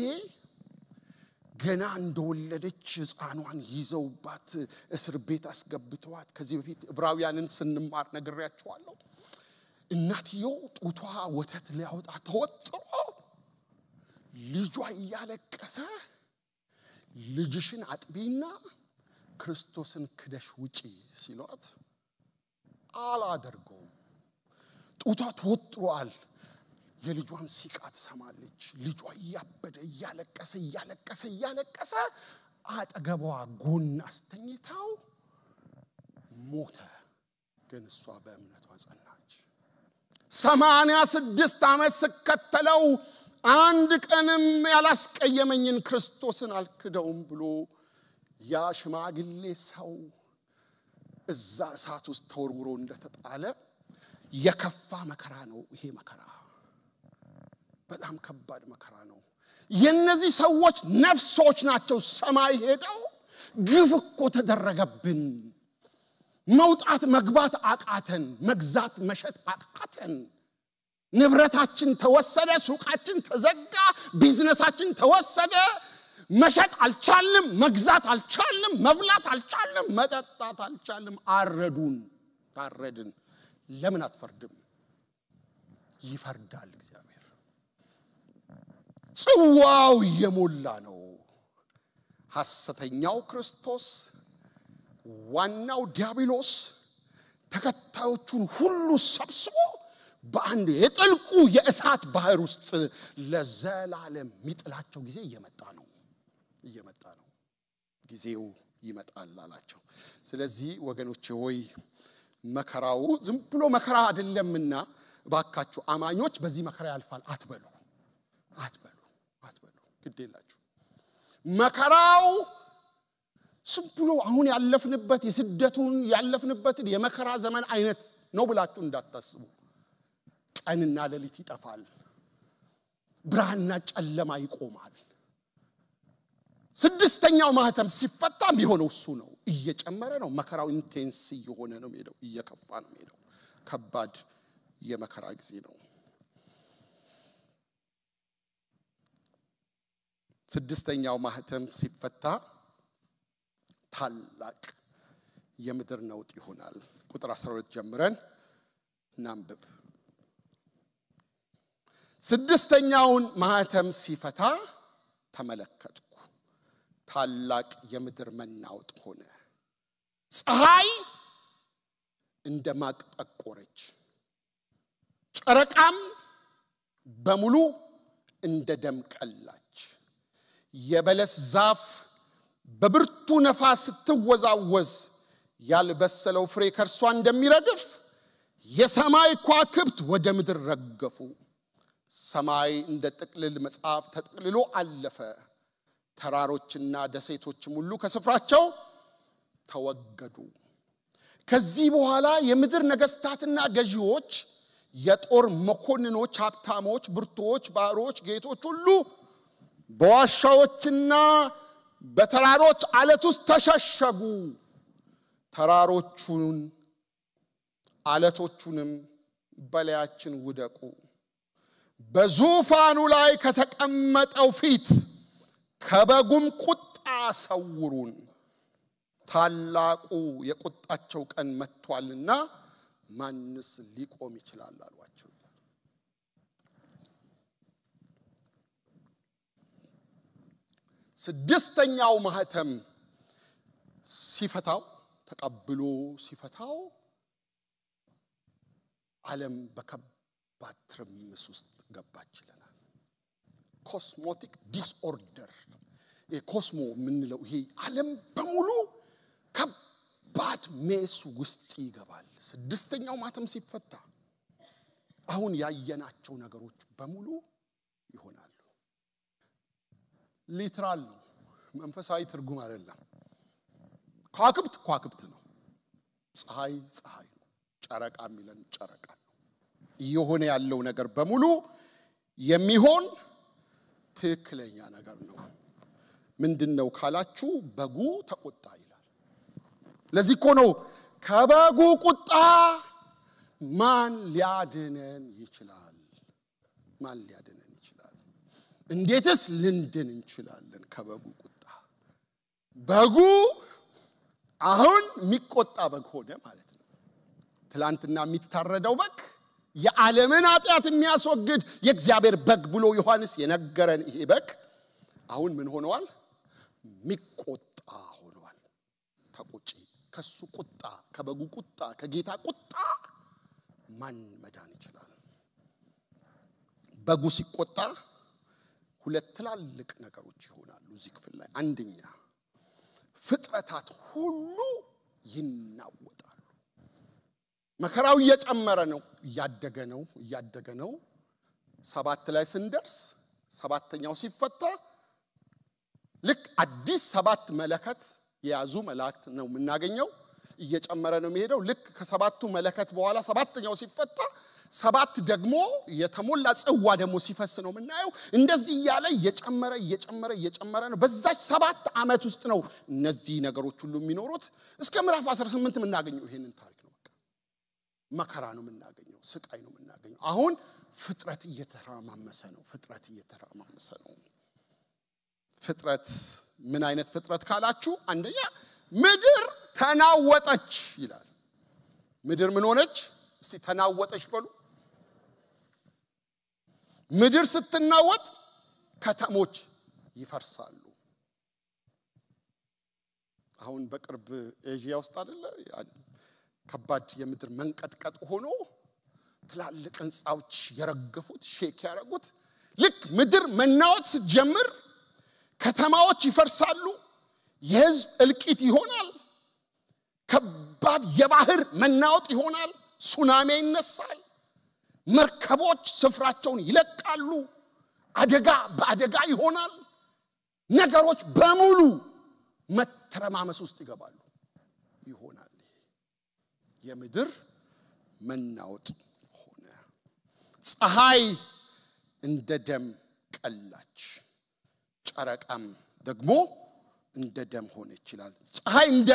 A: ገና እንደወለደች ሕፃኗን ይዘውባት እስር ቤት አስገብተዋት ከዚህ በፊት ዕብራውያንን ስንማር ነግሬያችኋለሁ እናትየው ጡቷ ወተት ሊያወጣ ተወጥሮ ልጇ ያለቀሰ ልጅሽን አጥቢና ክርስቶስን ክደሽ ውጪ ሲሏት አላደርገውም ጡቷ ተወጥሯል የልጇን ሲቃት ሰማለች ልጇ ያበደ ያለቀሰ አጠገቧ ጎን አስተኝታው ሞተ ግን እሷ በእምነቷ ጸናች 86 ዓመት ስከተለው አንድ ቀንም ያላስቀየመኝን ክርስቶስን አልክደውም ብሎ ያ ሽማግሌ ሰው እዛ እሳት ውስጥ ተወርውሮ እንደተጣለ የከፋ መከራ ነው ይሄ መከራ በጣም ከባድ መከራ ነው የነዚህ ሰዎች ነፍሶች ናቸው ሰማይ ሄደው ግፍ እኮ ተደረገብን መውጣት መግባት አቃተን መግዛት መሸጥ አቃተን ንብረታችን ተወሰደ ሱቃችን ተዘጋ ቢዝነሳችን ተወሰደ መሸጥ አልቻልንም መግዛት አልቻልንም መብላት አልቻልንም መጠጣት አልቻልንም ታረድን ለምን አትፈርድም ይፈርዳል እግዚአብሔር ጽዋው የሞላ ነው ሐሰተኛው ክርስቶስ ዋናው ዲያብሎስ ተከታዮቹን ሁሉ ሰብስቦ በአንድ የጥልቁ የእሳት ባህር ውስጥ ለዘላለም ሚጥላቸው ጊዜ እየመጣ ነው ጊዜው ይመጣል አላቸው ስለዚህ ወገኖቼ ሆይ መከራው ዝም ብሎ መከራ አይደለምና ባካችሁ አማኞች በዚህ መከራ ያልፋል አትበሉ ግዴላችሁ መከራው ስብሎ አሁን ያለፍንበት የስደቱን ያለፍንበትን የመከራ ዘመን አይነት ነው ብላችሁ እንዳታስቡ ቀንና ሌሊት ይጠፋል ብርሃንና ጨለማ ይቆማል ስድስተኛው ማህተም ሲፈታም ቢሆነው እሱ ነው እየጨመረ ነው መከራው ኢንቴንስ እየሆነ ነው ሄደው እየከፋ ነው ሄደው ከባድ የመከራ ጊዜ ነው ስድስተኛው ማህተም ሲፈታ ታላቅ የምድር ነውጥ ይሆናል ቁጥር 12 ጀምረን እናንብብ ስድስተኛውን ማህተም ሲፈታ ተመለከትኩ ታላቅ የምድር መናወጥ ሆነ ፀሐይ እንደማቅ ጠቆረች ጨረቃም በሙሉ እንደ ደም ቀላች የበለስ ዛፍ በብርቱ ነፋስ ስትወዛወዝ ያልበሰለው ፍሬ ከርሷ እንደሚረግፍ የሰማይ ከዋክብት ወደ ምድር ረገፉ ሰማይ እንደ ጥቅልል መጽሐፍ ተጠቅልሎ አለፈ ተራሮችና ደሴቶችም ሁሉ ከስፍራቸው ተወገዱ ከዚህ በኋላ የምድር ነገስታትና ገዢዎች የጦር መኮንኖች ሀብታሞች ብርቱዎች ባሮች ጌቶች ሁሉ በዋሻዎችና በተራሮች አለት ውስጥ ተሸሸጉ ተራሮቹን አለቶቹንም በላያችን ውደቁ በዙፋኑ ላይ ከተቀመጠው ፊት ከበጉም ቁጣ ሰውሩን ታላቁ የቁጣቸው ቀን መጥቷልና ማንስ ሊቆም ይችላል አሏቸው ስድስተኛው ማህተም ሲፈታው ተቀብሎ ሲፈታው ዓለም በከባድ ትርምስ ውስጥ ገባች ይላል ኮስሞቲክ ዲስኦርደር የኮስሞ ምንለው ይሄ ዓለም በሙሉ ከባድ ሜስ ውስጥ ይገባል ስድስተኛው ማህተም ሲፈታ አሁን ያየናቸው ነገሮች በሙሉ ይሆናሉ ሊትራል ነው መንፈሳዊ ትርጉም አይደለም ኳክብት ነው ፀሐይ ነው ጨረቃ ሚለን ጨረቃ ነው ይሆነ ያለው ነገር በሙሉ የሚሆን ትክክለኛ ነገር ነው ምንድነው ካላችሁ በጉ ተቆጣ ይላል ለዚህ እኮ ነው ከበጉ ቁጣ ማን ሊያድነን ይችላል እንዴትስ ልንድን እንችላለን ከበጉ ቁጣ በጉ አሁን የሚቆጣ በግ ሆነ ማለት ነው ትላንትና የሚታረደው በግ የዓለምን ኃጢአት የሚያስወግድ የእግዚአብሔር በግ ብሎ ዮሐንስ የነገረን ይሄ በግ አሁን ምን ሆነዋል ሚቆጣ ሆነዋል ተቆጪ ከሱ ቁጣ ከበጉ ቁጣ ከጌታ ቁጣ ማን መዳን ይችላል በጉ ሲቆጣ ሁለት ትላልቅ ነገሮች ይሆናሉ እዚህ ክፍል ላይ አንደኛ ፍጥረታት ሁሉ ይናወጣሉ መከራው እየጨመረ ነው እያደገ ነው 7 ላይ ስንደርስ ሰባተኛው ሲፈታ ልክ አዲስ 7 መለከት የያዙ መላእክት ነው የምናገኘው እየጨመረ ነው የሚሄደው ልክ ከሰባቱ መለከት በኋላ ሰባተኛው ሲፈታ 7 ደግሞ የተሞላ ጽዋ ደግሞ ሲፈስ ነው የምናየው እንደዚህ ያለ እየጨመረ ነው በዛች 7 አመት ውስጥ ነው እነዚህ ነገሮች ሁሉ የሚኖሩት እስከ ምዕራፍ 18 የምናገኘው ይሄንን ታሪክ ነው በቃ መከራ ነው የምናገኘው ስቃይ ነው የምናገኘው አሁን ፍጥረት እየተራማመሰ ነው ፍጥረት ምን አይነት ፍጥረት ካላችሁ አንደኛ ምድር ተናወጠች ይላል ምድር ምን ሆነች እስቲ ተናወጠች በሉ ምድር ስትናወጥ ከተሞች ይፈርሳሉ አሁን በቅርብ ኤዥያ ውስጥ አይደለ ከባድ የምድር መንቀጥቀጥ ሆኖ ትላልቅ ህንጻዎች የረገፉት ሼክ ያረጉት ልክ ምድር መናወጥ ስትጀምር ከተማዎች ይፈርሳሉ የህዝብ እልቂት ይሆናል ከባድ የባህር መናወጥ ይሆናል ሱናሚ ይነሳል መርከቦች ስፍራቸውን ይለቃሉ አደጋ በአደጋ ይሆናል ነገሮች በሙሉ መተረማመስ ውስጥ ይገባሉ ይሆናል የምድር መናወጥ ሆነ ፀሐይ እንደ ደም ቀላች ጨረቃም ደግሞ እንደ ደም ሆነ ይችላል ፀሐይ እንደ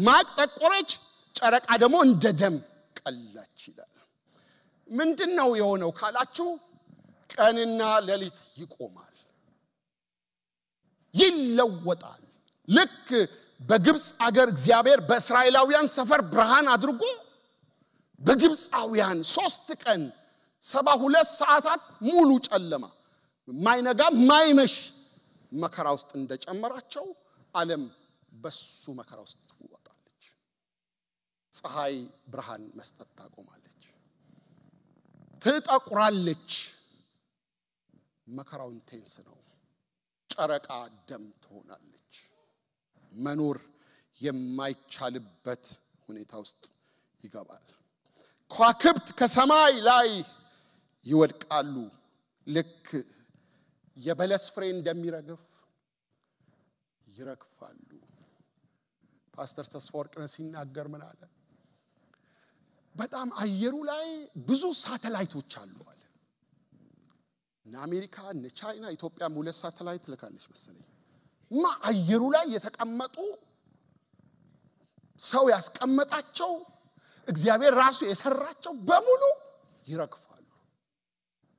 A: ማቅ ጠቆረች ጨረቃ ደግሞ እንደ ደም ቀላች ይላል ምንድነው የሆነው ካላችሁ ቀንና ሌሊት ይቆማል ይለወጣል ልክ በግብጽ አገር እግዚአብሔር በእስራኤላውያን ሰፈር ብርሃን አድርጎ በግብጻውያን 3 ቀን 72 ሰዓታት ሙሉ ጨለማ ማይነጋ ማይመሽ መከራ ውስጥ እንደጨመራቸው ዓለም በሱ መከራ ውስጥ ትወጣለች ፀሐይ ብርሃን መስጠት ታቆማለች ትጠቁራለች መከራው ኢንቴንስ ነው ጨረቃ ደም ትሆናለች መኖር የማይቻልበት ሁኔታ ውስጥ ይገባል ከዋክብት ከሰማይ ላይ ይወድቃሉ ልክ የበለስ ፍሬ እንደሚረግፍ ይረግፋሉ። ፓስተር ተስፋወርቅነህ ሲናገር ምን አለ? በጣም አየሩ ላይ ብዙ ሳተላይቶች አሉ አለ። አሜሪካ፣ ቻይና፣ ኢትዮጵያም 2 ሳተላይት ልካለች መሰለኝ። አየሩ ላይ የተቀመጡ ሰው ያስቀመጣቸው እግዚአብሔር ራሱ የሰራቸው በሙሉ ይረግፋሉ፣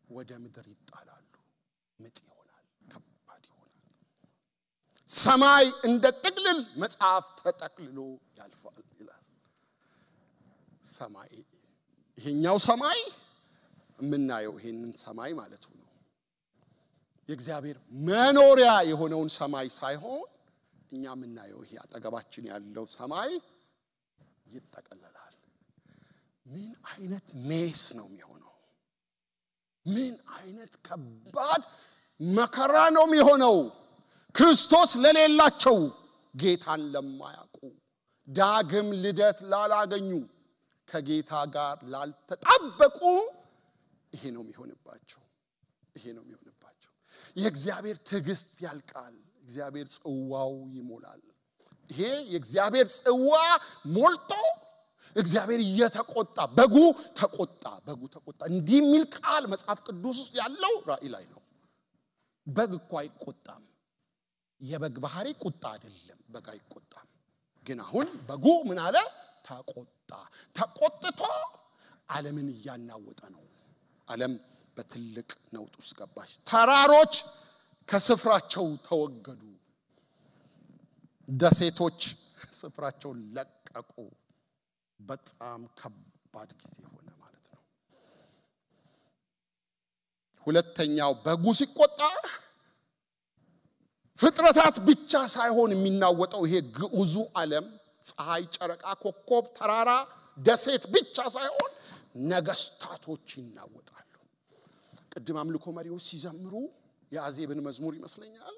A: ወደ ምድር ይጣላሉ። ምጥ ይሆናል፣ ከባድ ይሆናል። ሰማይ እንደ ጥቅልል መጽሐፍ ተጠቅልሎ ያልፋል ይላል። ሰማይ ይሄኛው ሰማይ የምናየው ይሄንን ሰማይ ማለት ነው። የእግዚአብሔር መኖሪያ የሆነውን ሰማይ ሳይሆን እኛ የምናየው ይሄ አጠገባችን ያለው ሰማይ ይጠቀለላል። ምን አይነት ሜስ ነው የሚሆነው? ምን አይነት ከባድ መከራ ነው የሚሆነው? ክርስቶስ ለሌላቸው፣ ጌታን ለማያውቁ፣ ዳግም ልደት ላላገኙ፣ ከጌታ ጋር ላልተጣበቁ ይሄ ነው የሚሆንባቸው። ይሄ ነው የሚሆንባቸው። የእግዚአብሔር ትዕግስት ያልቃል፣ እግዚአብሔር ጽዋው ይሞላል። ይሄ የእግዚአብሔር ጽዋ ሞልቶ እግዚአብሔር እየተቆጣ በጉ ተቆጣ እንዲህ የሚል ቃል መጽሐፍ ቅዱስ ውስጥ ያለው ራእይ ላይ ነው። በግ እኮ አይቆጣም። የበግ ባህሪ ቁጣ አይደለም። በግ አይቆጣም። ግን አሁን በጉ ምን አለ? ተቆጣ። ተቆጥቶ ዓለምን እያናወጠ ነው። ዓለም በትልቅ ነውጥ ውስጥ ገባች። ተራሮች ከስፍራቸው ተወገዱ። ደሴቶች ስፍራቸውን ለቀቁ። በጣም ከባድ ጊዜ ሆነ ማለት ነው። ሁለተኛው በጉ ሲቆጣ ፍጥረታት ብቻ ሳይሆን የሚናወጠው ይሄ ግዑዙ ዓለም ፀሐይ፣ ጨረቃ፣ ኮከብ፣ ተራራ፣ ደሴት ብቻ ሳይሆን ነገስታቶች ይናወጣሉ። ቅድም አምልኮ መሪዎች ሲዘምሩ የአዜብን መዝሙር ይመስለኛል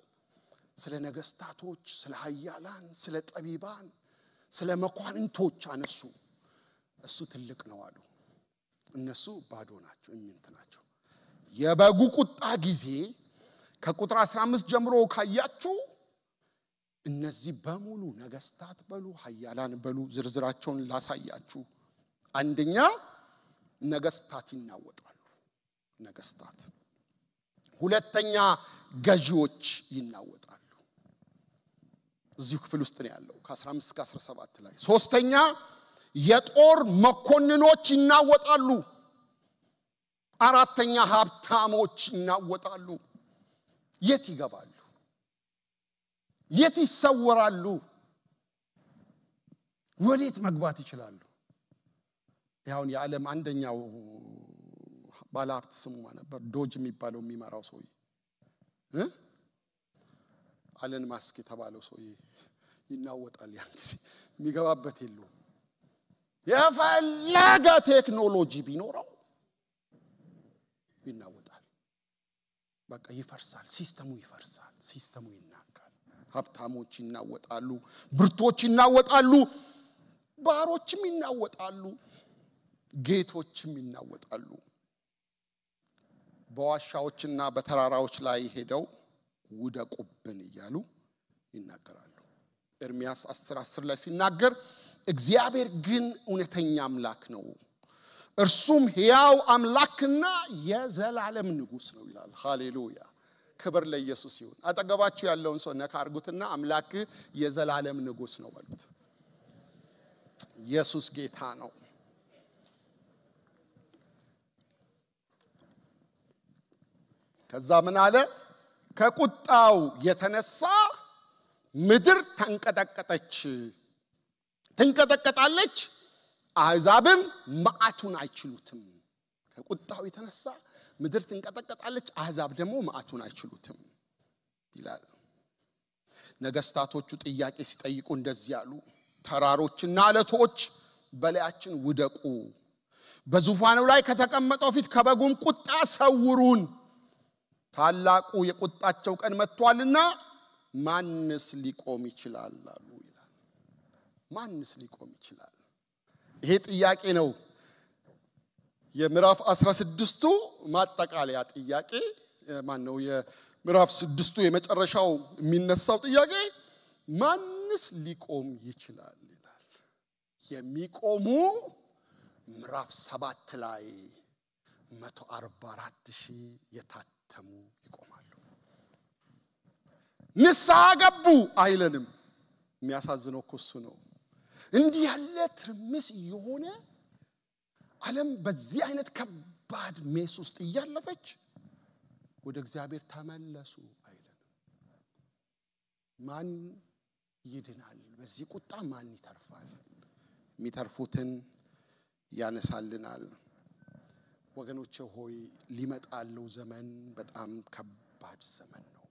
A: ስለ ነገስታቶች፣ ስለ ኃያላን፣ ስለ ጠቢባን፣ ስለ መኳንንቶች አነሱ። እሱ ትልቅ ነው አሉ። እነሱ ባዶ ናቸው፣ እምንት ናቸው። የበጉ ቁጣ ጊዜ ከቁጥር 15 ጀምሮ ካያችሁ እነዚህ በሙሉ ነገስታት በሉ ኃያላን በሉ ዝርዝራቸውን ላሳያችሁ። አንደኛ ነገስታት ይናወጣሉ። ነገስታት። ሁለተኛ ገዢዎች ይናወጣሉ። እዚሁ ክፍል ውስጥ ነው ያለው ከ15 እስከ 17 ላይ። ሶስተኛ የጦር መኮንኖች ይናወጣሉ። አራተኛ ሀብታሞች ይናወጣሉ። የት ይገባሉ? የት ይሰወራሉ? ወዴት መግባት ይችላሉ? ያውን የዓለም አንደኛው ባለሀብት ስሙ ማን ነበር? ዶጅ የሚባለው የሚመራው ሰውዬ አለን ማስክ የተባለው ሰውዬ ይናወጣል። ያን ጊዜ የሚገባበት የለው። የፈለገ ቴክኖሎጂ ቢኖረው ይናወጣል። በቃ ይፈርሳል። ሲስተሙ ይፈርሳል። ሲስተሙ ይናጋል። ሀብታሞች ይናወጣሉ። ብርቶች ይናወጣሉ። ባሮችም ይናወጣሉ። ጌቶችም ይናወጣሉ። በዋሻዎችና በተራራዎች ላይ ሄደው ውደቁብን እያሉ ይናገራሉ። ኤርምያስ 10:10 ላይ ሲናገር እግዚአብሔር ግን እውነተኛ አምላክ ነው፣ እርሱም ሕያው አምላክና የዘላለም ንጉስ ነው ይላል። ሃሌሉያ! ክብር ለኢየሱስ ይሁን። አጠገባችሁ ያለውን ሰው ነካ አርጉትና አምላክ የዘላለም ንጉስ ነው በሉት። ኢየሱስ ጌታ ነው። ከዛ ምን አለ? ከቁጣው የተነሳ ምድር ተንቀጠቀጠች፣ ትንቀጠቀጣለች፣ አሕዛብም መዓቱን አይችሉትም። ከቁጣው የተነሳ ምድር ትንቀጠቀጣለች፣ አሕዛብ ደግሞ መዓቱን አይችሉትም ይላል። ነገስታቶቹ ጥያቄ ሲጠይቁ እንደዚህ ያሉ፣ ተራሮችና አለቶች በላያችን ውደቁ፣ በዙፋኑ ላይ ከተቀመጠው ፊት ከበጉም ቁጣ ሰውሩን፣ ታላቁ የቁጣቸው ቀን መጥቷልና ማንስ ሊቆም ይችላል አሉ ይላል። ማንስ ሊቆም ይችላል? ይሄ ጥያቄ ነው። የምዕራፍ 16ቱ ማጠቃለያ ጥያቄ ማን ነው? የምዕራፍ 6ቱ የመጨረሻው የሚነሳው ጥያቄ ማንስ ሊቆም ይችላል ይላል። የሚቆሙ ምዕራፍ 7 ላይ 144,000 የታተሙ ይቆማሉ። ንስሐ ገቡ አይለንም። የሚያሳዝነው እሱ ነው። እንዲህ ያለ ትርምስ የሆነ ዓለም በዚህ አይነት ከባድ ሜስ ውስጥ እያለፈች ወደ እግዚአብሔር ተመለሱ አይለንም። ማን ይድናል? በዚህ ቁጣ ማን ይተርፋል? የሚተርፉትን ያነሳልናል። ወገኖቼ ሆይ ሊመጣ ያለው ዘመን በጣም ከባድ ዘመን ነው።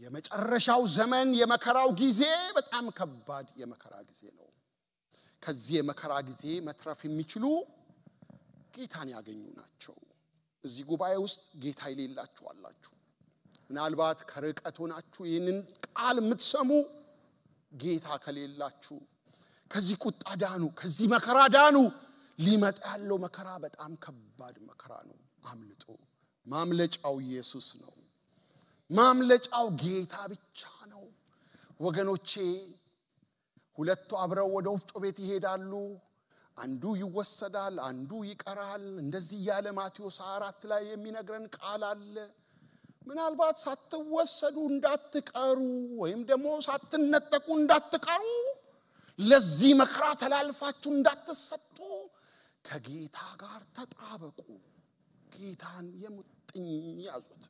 A: የመጨረሻው ዘመን የመከራው ጊዜ በጣም ከባድ የመከራ ጊዜ ነው። ከዚህ የመከራ ጊዜ መትረፍ የሚችሉ ጌታን ያገኙ ናቸው። እዚህ ጉባኤ ውስጥ ጌታ ይሌላችሁ አላችሁ። ምናልባት ከርቀት ሆናችሁ ይህንን ቃል የምትሰሙ ጌታ ከሌላችሁ ከዚህ ቁጣ ዳኑ፣ ከዚህ መከራ ዳኑ። ሊመጣ ያለው መከራ በጣም ከባድ መከራ ነው። አምልጡ። ማምለጫው ኢየሱስ ነው። ማምለጫው ጌታ ብቻ ነው። ወገኖቼ ሁለቱ አብረው ወደ ወፍጮ ቤት ይሄዳሉ። አንዱ ይወሰዳል፣ አንዱ ይቀራል። እንደዚህ ያለ ማቴዎስ 4 ላይ የሚነግረን ቃል አለ። ምናልባት ሳትወሰዱ እንዳትቀሩ ወይም ደግሞ ሳትነጠቁ እንዳትቀሩ፣ ለዚህ መከራ ተላልፋችሁ እንዳትሰጡ ከጌታ ጋር ተጣበቁ። ጌታን የሙጥኝ ያዙት።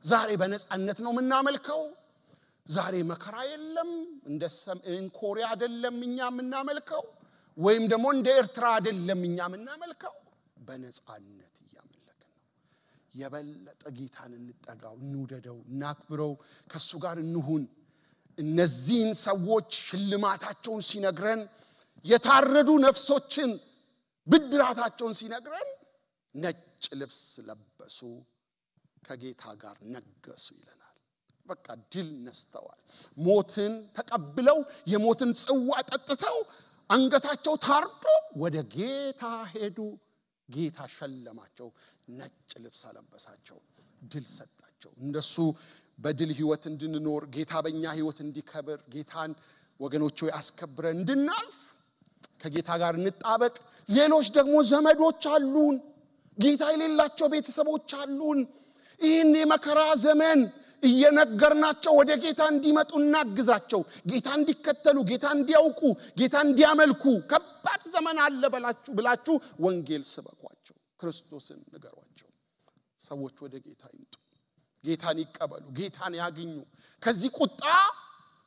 A: ዛሬ በነጻነት ነው የምናመልከው። ዛሬ መከራ የለም። እንደ ሰሜን ኮሪያ አይደለም እኛ የምናመልከው፣ ወይም ደግሞ እንደ ኤርትራ አይደለም እኛ የምናመልከው። በነጻነት እያመለክን ነው። የበለጠ ጌታን እንጠጋው፣ እንውደደው፣ እናክብረው፣ ከሱ ጋር እንሁን። እነዚህን ሰዎች ሽልማታቸውን ሲነግረን፣ የታረዱ ነፍሶችን ብድራታቸውን ሲነግረን፣ ነጭ ልብስ ለበሱ፣ ከጌታ ጋር ነገሱ ይለናል። በቃ ድል ነስተዋል። ሞትን ተቀብለው የሞትን ጽዋ ጠጥተው አንገታቸው ታርዶ ወደ ጌታ ሄዱ። ጌታ ሸለማቸው፣ ነጭ ልብስ አለበሳቸው፣ ድል ሰጣቸው። እንደሱ በድል ህይወት እንድንኖር፣ ጌታ በእኛ ህይወት እንዲከብር፣ ጌታን ወገኖች ሆይ አስከብረን እንድናልፍ ከጌታ ጋር እንጣበቅ። ሌሎች ደግሞ ዘመዶች አሉን፣ ጌታ የሌላቸው ቤተሰቦች አሉን። ይህን የመከራ ዘመን እየነገርናቸው ወደ ጌታ እንዲመጡ እናግዛቸው። ጌታ እንዲከተሉ፣ ጌታ እንዲያውቁ፣ ጌታ እንዲያመልኩ። ከባድ ዘመን አለ ብላችሁ ወንጌል ስበኳቸው፣ ክርስቶስን ንገሯቸው። ሰዎች ወደ ጌታ ይምጡ፣ ጌታን ይቀበሉ፣ ጌታን ያግኙ። ከዚህ ቁጣ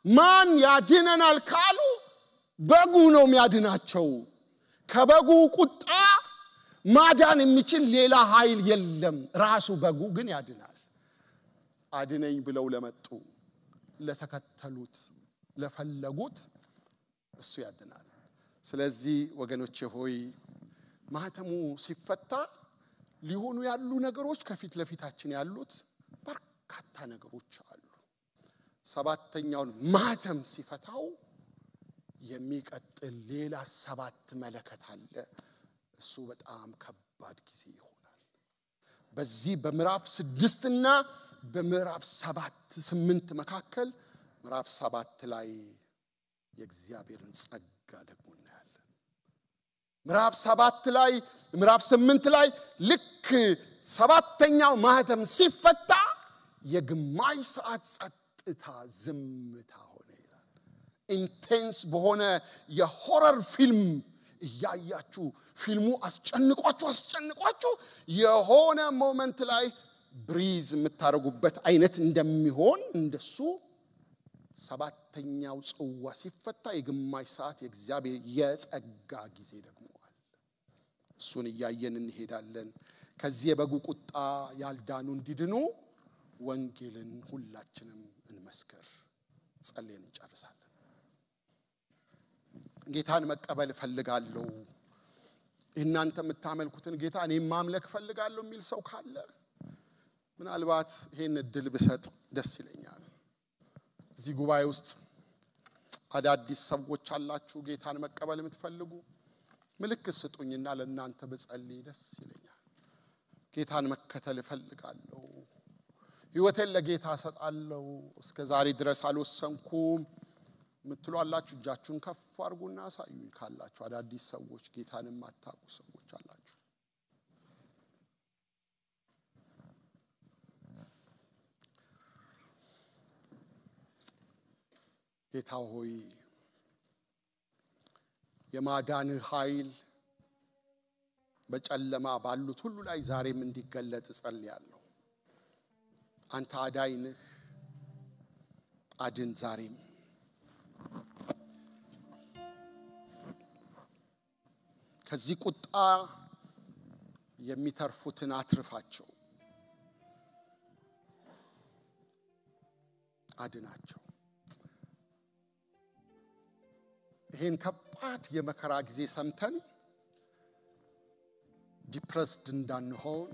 A: ማን ያድነናል ካሉ በጉ ነው የሚያድናቸው። ከበጉ ቁጣ ማዳን የሚችል ሌላ ኃይል የለም። ራሱ በጉ ግን ያድናል። አድነኝ ብለው ለመጡ፣ ለተከተሉት፣ ለፈለጉት እሱ ያድናል። ስለዚህ ወገኖቼ ሆይ ማህተሙ ሲፈታ ሊሆኑ ያሉ ነገሮች ከፊት ለፊታችን ያሉት በርካታ ነገሮች አሉ። ሰባተኛውን ማህተም ሲፈታው የሚቀጥል ሌላ 7 መለከት አለ። እሱ በጣም ከባድ ጊዜ ይሆናል። በዚህ በምዕራፍ 6 እና በምዕራፍ 8 መካከል ምዕራፍ 7 ላይ የእግዚአብሔርን ጸጋ ደግሞ እናያለን። ምዕራፍ 7 ላይ ምዕራፍ 8 ላይ ልክ 7ኛው ማህተም ሲፈታ የግማሽ ሰዓት ጸጥታ ዝምታ ሆነ ይላል። ኢንቴንስ በሆነ የሆረር ፊልም እያያችሁ ፊልሙ አስጨንቋችሁ የሆነ ሞመንት ላይ ብሪዝ የምታረጉበት አይነት እንደሚሆን እንደሱ 7ኛው ጽዋ ሲፈታ የግማሽ ሰዓት የእግዚአብሔር የጸጋ ጊዜ ደግሞ አለ። እሱን እያየን እንሄዳለን። ከዚህ የበጉ ቁጣ ያልዳኑ እንዲድኑ ወንጌልን ሁላችንም እንመስክር። ጸልየን እንጨርሳለን። ጌታን መቀበል ፈልጋለሁ፣ እናንተ የምታመልኩትን ጌታ እኔ ማምለክ ፈልጋለሁ የሚል ሰው ካለ ምናልባት ይሄን እድል ብሰጥ ደስ ይለኛል። እዚህ ጉባኤ ውስጥ አዳዲስ ሰዎች አላችሁ፣ ጌታን መቀበል የምትፈልጉ ምልክት ስጡኝና ለእናንተ በጸልይ ደስ ይለኛል። ጌታን መከተል ፈልጋለሁ፣ ሕይወቴን ለጌታ ሰጣለሁ እስከ ዛሬ ድረስ አልወሰንኩም ምትሉ አላችሁ እጃችሁን ከፍ አድርጉና አሳዩኝ ካላችሁ አዳዲስ ሰዎች ጌታንም አታውቁ ሰዎች አላችሁ ጌታ ሆይ የማዳንህ ኃይል በጨለማ ባሉት ሁሉ ላይ ዛሬም እንዲገለጥ ጸልያለሁ አንተ አዳኝ ነህ አድን ዛሬም ከዚህ ቁጣ የሚተርፉትን አትርፋቸው አድናቸው ይሄን ከባድ የመከራ ጊዜ ሰምተን ዲፕረስድ እንዳንሆን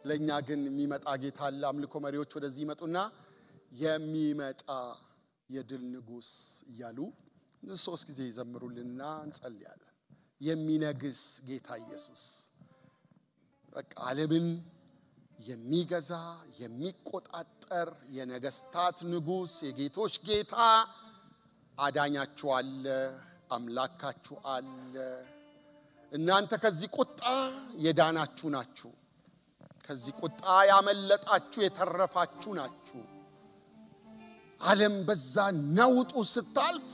A: ለኛ ግን የሚመጣ ጌታ አለ አምልኮ መሪዎች ወደዚህ ይመጡና የሚመጣ የድል ንጉስ እያሉ ሶስት ጊዜ ይዘምሩልንና እንጸልያለን የሚነግስ ጌታ ኢየሱስ በቃ ዓለምን የሚገዛ የሚቆጣጠር የነገስታት ንጉስ የጌቶች ጌታ አዳኛችሁ አለ አምላካችሁ አለ እናንተ ከዚህ ቁጣ የዳናችሁ ናችሁ ከዚህ ቁጣ ያመለጣችሁ የተረፋችሁ ናችሁ ዓለም በዛ ነውጡ ስታልፍ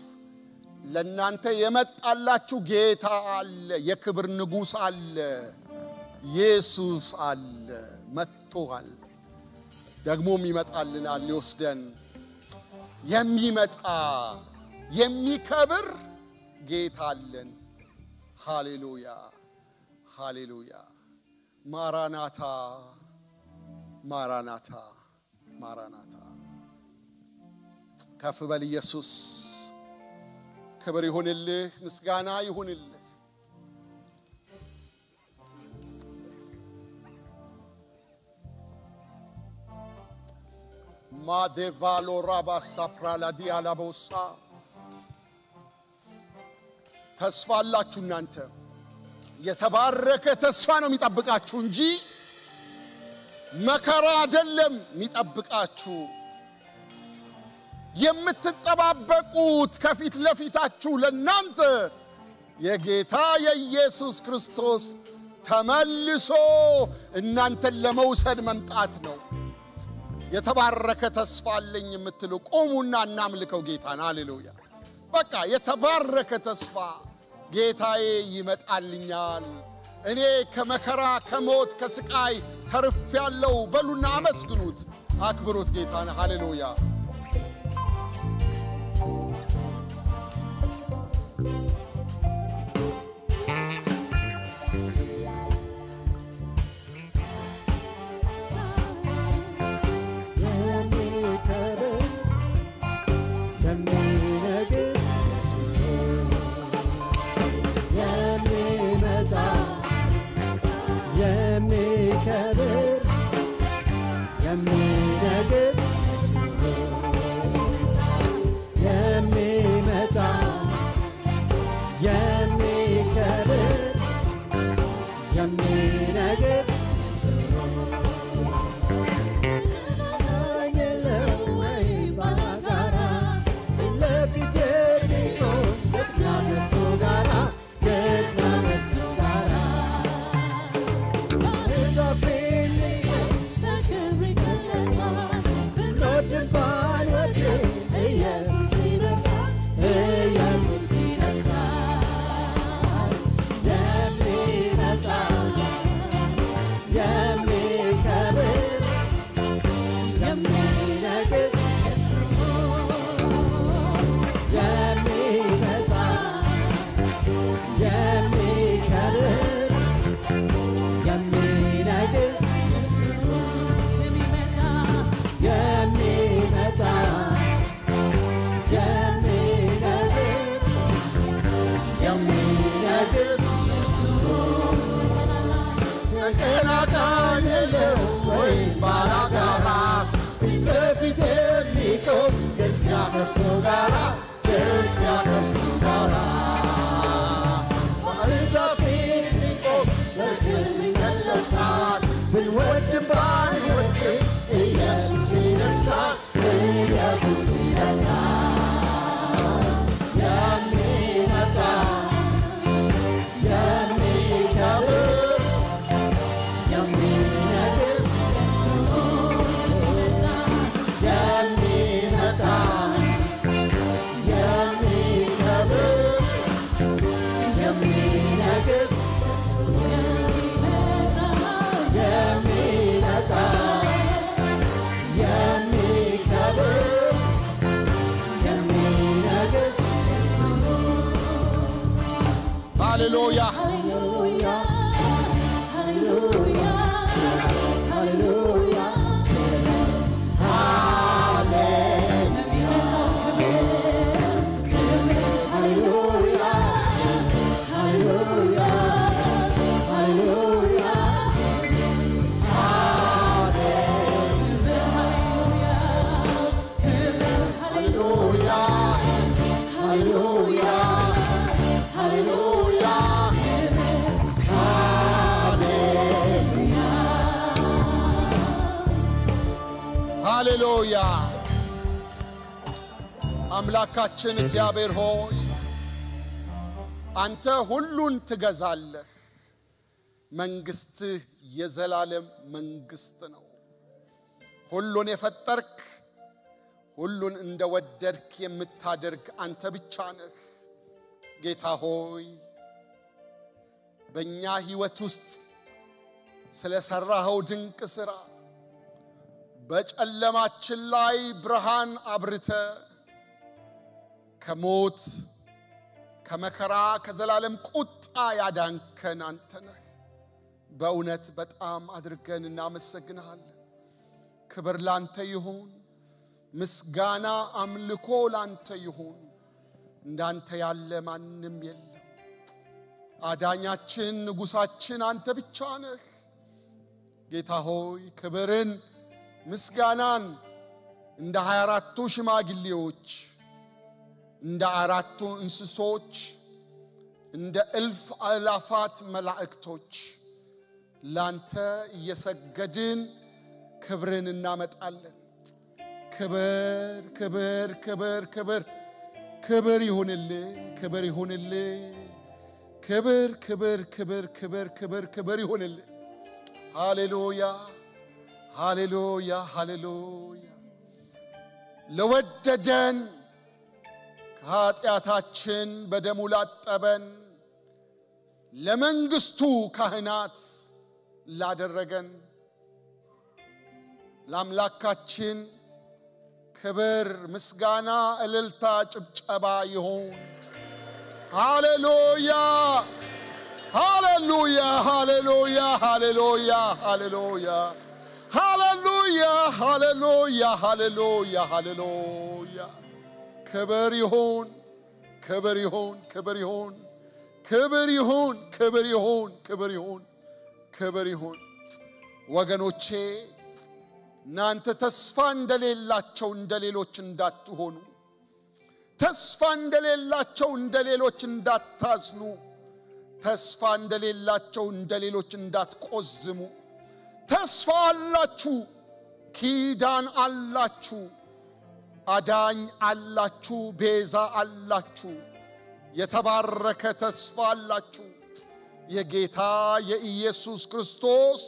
A: ለናንተ የመጣላችሁ ጌታ አለ የክብር ንጉስ አለ ኢየሱስ አለ መጥቷል ደግሞም ይመጣልናል ሊወስደን የሚመጣ የሚከብር ጌታ አለን ሃሌሉያ ሃሌሉያ ማራናታ ማራናታ ማራናታ ከፍ በል ኢየሱስ ክብር ይሁንልህ ምስጋና ይሁንልህ ማዴቫሎ ራባሳ ፕራላዲ አላቦሳ ተስፋ አላችሁ እናንተ የተባረከ ተስፋ ነው የሚጠብቃችሁ እንጂ መከራ አይደለም የሚጠብቃችሁ የምትጠባበቁት ከፊት ለፊታችሁ ለናንተ የጌታ የኢየሱስ ክርስቶስ ተመልሶ እናንተን ለመውሰድ መምጣት ነው የተባረከ ተስፋ አለኝ የምትሉ ቆሙና እናምልከው ጌታን ሃሌሉያ በቃ የተባረከ ተስፋ ጌታዬ ይመጣልኛል እኔ ከመከራ ከሞት ከስቃይ ተርፌያለሁ በሉና አመስግኑት አክብሩት ጌታን ሃሌሉያ
B: Been working by working, yes. ኢየሱስ ይነሳ የሚመጣ የሚከብር የሚነግስ ኢየሱስ ይመጣ የሚመጣ የሚከብር የሚነግስ የሚመጣ የሚከብር የሚነግስ
A: ሃሌሉያ
B: ሃሌሉያ ሃሌሉያ ሃሌሉያ
A: ሃሌሉያ አምላካችን እግዚአብሔር ሆይ አንተ ሁሉን ትገዛለህ መንግስትህ የዘላለም መንግስት ነው ሁሉን የፈጠርክ ሁሉን እንደወደድክ የምታደርግ አንተ ብቻ ነህ ጌታ ሆይ በእኛ ህይወት ውስጥ ስለሰራኸው ድንቅ ሥራ በጨለማችን ላይ ብርሃን አብርተ ከሞት ከመከራ ከዘላለም ቁጣ ያዳንከን አንተ ነህ በእውነት በጣም አድርገን እናመሰግንሃለን ክብር ላንተ ይሁን ምስጋና አምልኮ ላንተ ይሁን እንዳንተ ያለ ማንም የለም አዳኛችን ንጉሳችን አንተ ብቻ ነህ ጌታ ሆይ ክብርን ምስጋናን እንደ 24ቱ ሽማግሌዎች እንደ 4ቱ እንስሶች እንደ እልፍ አላፋት መላእክቶች ላንተ እየሰገድን ክብርን እናመጣለን ክብር ክብር ክብር ክብር ክብር ይሁንልህ ክብር ይሁንልህ ክብር ክብር ክብር ክብር ክብር ክብር ይሁንልህ ሃሌሉያ ሃሌሉያ ሃሌሉያ ለወደደን ከኃጢአታችን በደሙ ላጠበን ለመንግስቱ ካህናት ላደረገን ለአምላካችን ክብር ምስጋና እልልታ ጭብጨባ ይሁን ሃሌሉያ ሃሌሉያ ሃሌሉያ ሃሌሉያ ሃሌሉያ ሃሌሉያ ሃሌሉያ ሃሌሉያ ሃሌሉያ ክብር ይሁን ክብር ይሁን ክብር ይሁን ክብር ይሁን ክብር ይሁን ክብር ይሁን ክብር ይሁን ወገኖቼ እናንተ ተስፋ እንደሌላቸው እንደሌሎች እንዳትሆኑ ተስፋ እንደሌላቸው እንደሌሎች እንዳታዝኑ ተስፋ እንደሌላቸው እንደሌሎች እንዳትቆዝሙ ተስፋ አላችሁ ኪዳን አላችሁ አዳኝ አላችሁ ቤዛ አላችሁ የተባረከ ተስፋ አላችሁ የጌታ የኢየሱስ ክርስቶስ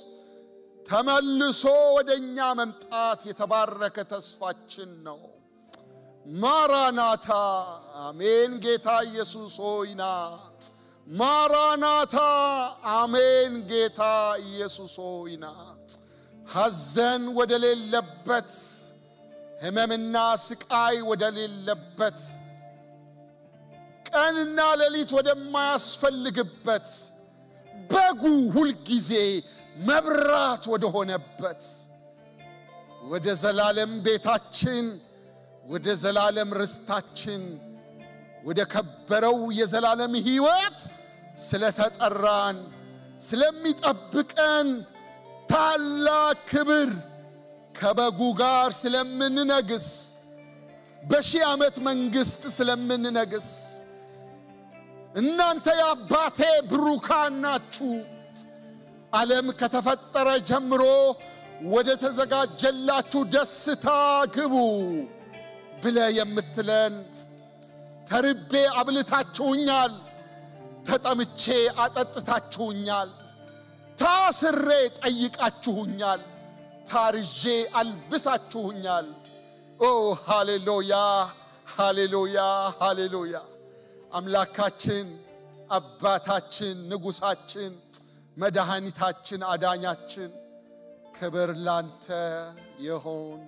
A: ተመልሶ ወደኛ መምጣት የተባረከ ተስፋችን ነው ማራናታ አሜን ጌታ ኢየሱስ ሆይና ማራናታ አሜን ጌታ ኢየሱስ ሆይና ሐዘን ወደሌለበት ህመምና ስቃይ ወደሌለበት ቀንና ሌሊት ወደማያስፈልግበት በጉ ሁሉ ጊዜ መብራት ወደ ሆነበት ወደ ዘላለም ቤታችን ወደ ዘላለም ርስታችን ወደ ከበረው የዘላለም ሕይወት ስለተጠራን ስለሚጠብቀን ታላቅ ክብር ከበጉ ጋር ስለምንነግስ በሺህ ዓመት መንግስት ስለምንነግስ እናንተ ያባቴ ብሩካን ናችሁ ዓለም ከተፈጠረ ጀምሮ ወደ ተዘጋጀላችሁ ደስታ ግቡ ብለ የምትለን ተርቤ አብልታችሁኛል ተጠምቼ አጠጥታችሁኛል ታስሬ ጠይቃችሁኛል ታርዤ አልብሳችሁኛል ኦ ሃሌሉያ ሃሌሉያ ሃሌሉያ አምላካችን አባታችን ንጉሳችን መድኃኒታችን አዳኛችን ክብር ላንተ ይሁን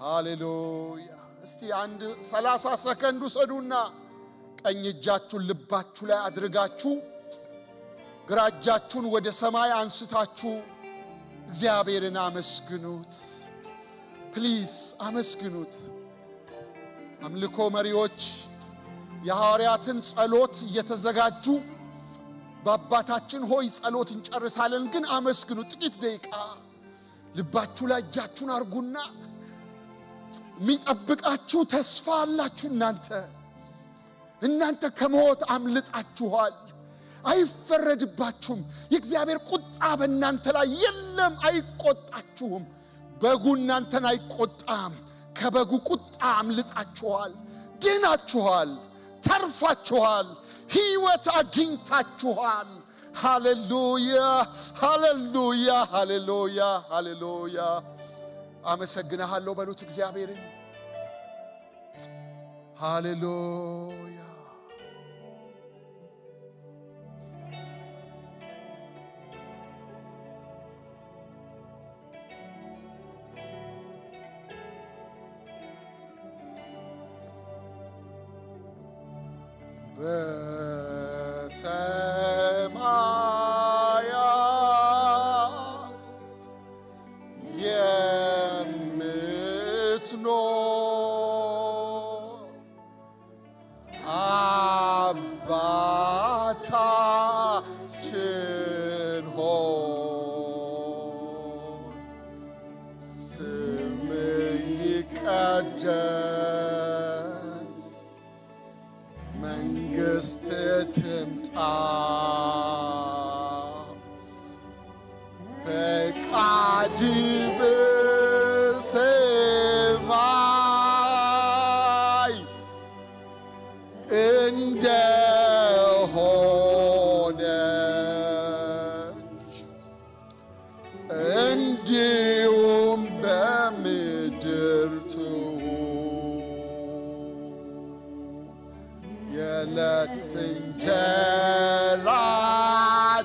A: ሃሌሉያ እስቲ አንድ 30 ሰከንድ ውሰዱና ቀኝ እጃችሁን ልባችሁ ላይ አድርጋችሁ ግራ እጃችሁን ወደ ሰማይ አንስታችሁ እግዚአብሔርን አመስግኑት ፕሊዝ አመስግኑት አምልኮ መሪዎች የሐዋርያትን ጸሎት እየተዘጋጁ በአባታችን ሆይ ጸሎት እንጨርሳለን ግን አመስግኑ ጥቂት ደቂቃ ልባችሁ ላይ እጃችሁን አርጉና የሚጠብቃችሁ ተስፋ አላችሁ እናንተ ከሞት አምልጣችኋል አይፈረድባችሁም የእግዚአብሔር ቁጣ በእናንተ ላይ የለም አይቆጣችሁም በጉ እናንተን አይቆጣም ከበጉ ቁጣ አምልጣችኋል ድናችኋል ተርፋችኋል ሕይወት አግኝታችኋል ሃሌሉያ ሃሌሉያ ሃሌሉያ ሃሌሉያ አመሰግናለሁ በሉት እግዚአብሔርን ሃሌሉያ በሰማያት የምትኖር አባታችን ሆይ ስምህ ይቀደስ መንግሥትህ ትምጣ ፈቃድህ በሰማይ እንደሆነች እንዲሁም በምድር የዕለት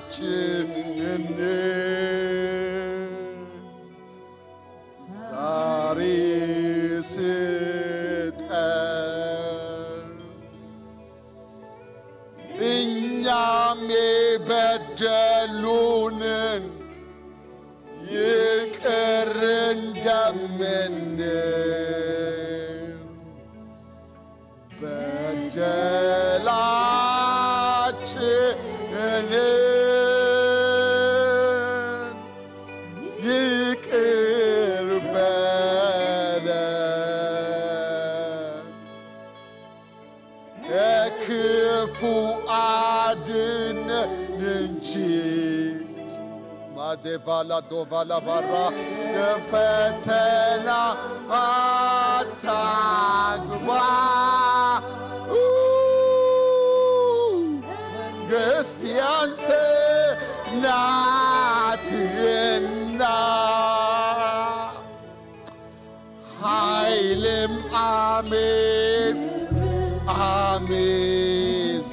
A: እንጀራችንን ዛሬ ስጠን እኛም የበደሉንን ይቅር እንደምንል በደላችንን ይቅር በለን ከክፉ አድነን እንጂ ማዴቫላ ዶቫላ ባራ ከፈተና አታግባን መንግሥት ያንተ ናትና ኃይልም አሜን አሜን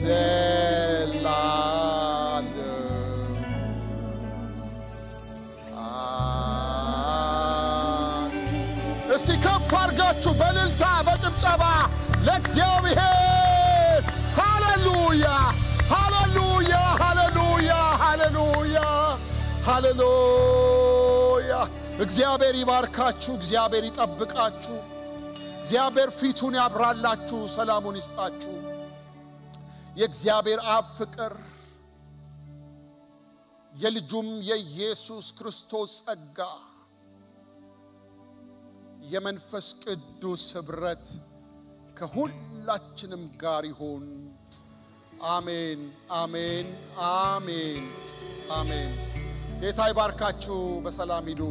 A: ዘላለም እስቲ ከፍ አድርጋችሁ በእልልታ በጭብጨባ ለእግዚአብሔር ሃሌሉያ ሃሌሉያ ሃሌሉያ ሃሌሉያ ሃሌሉያ እግዚአብሔር ይባርካችሁ እግዚአብሔር ይጠብቃችሁ እግዚአብሔር ፊቱን ያብራላችሁ ሰላሙን ይስጣችሁ የእግዚአብሔር አብ ፍቅር የልጁም የኢየሱስ ክርስቶስ ጸጋ የመንፈስ ቅዱስ ኅብረት ከሁላችንም ጋር ይሁን አሜን አሜን አሜን አሜን ጌታ ይባርካችሁ። በሰላም ሂዱ።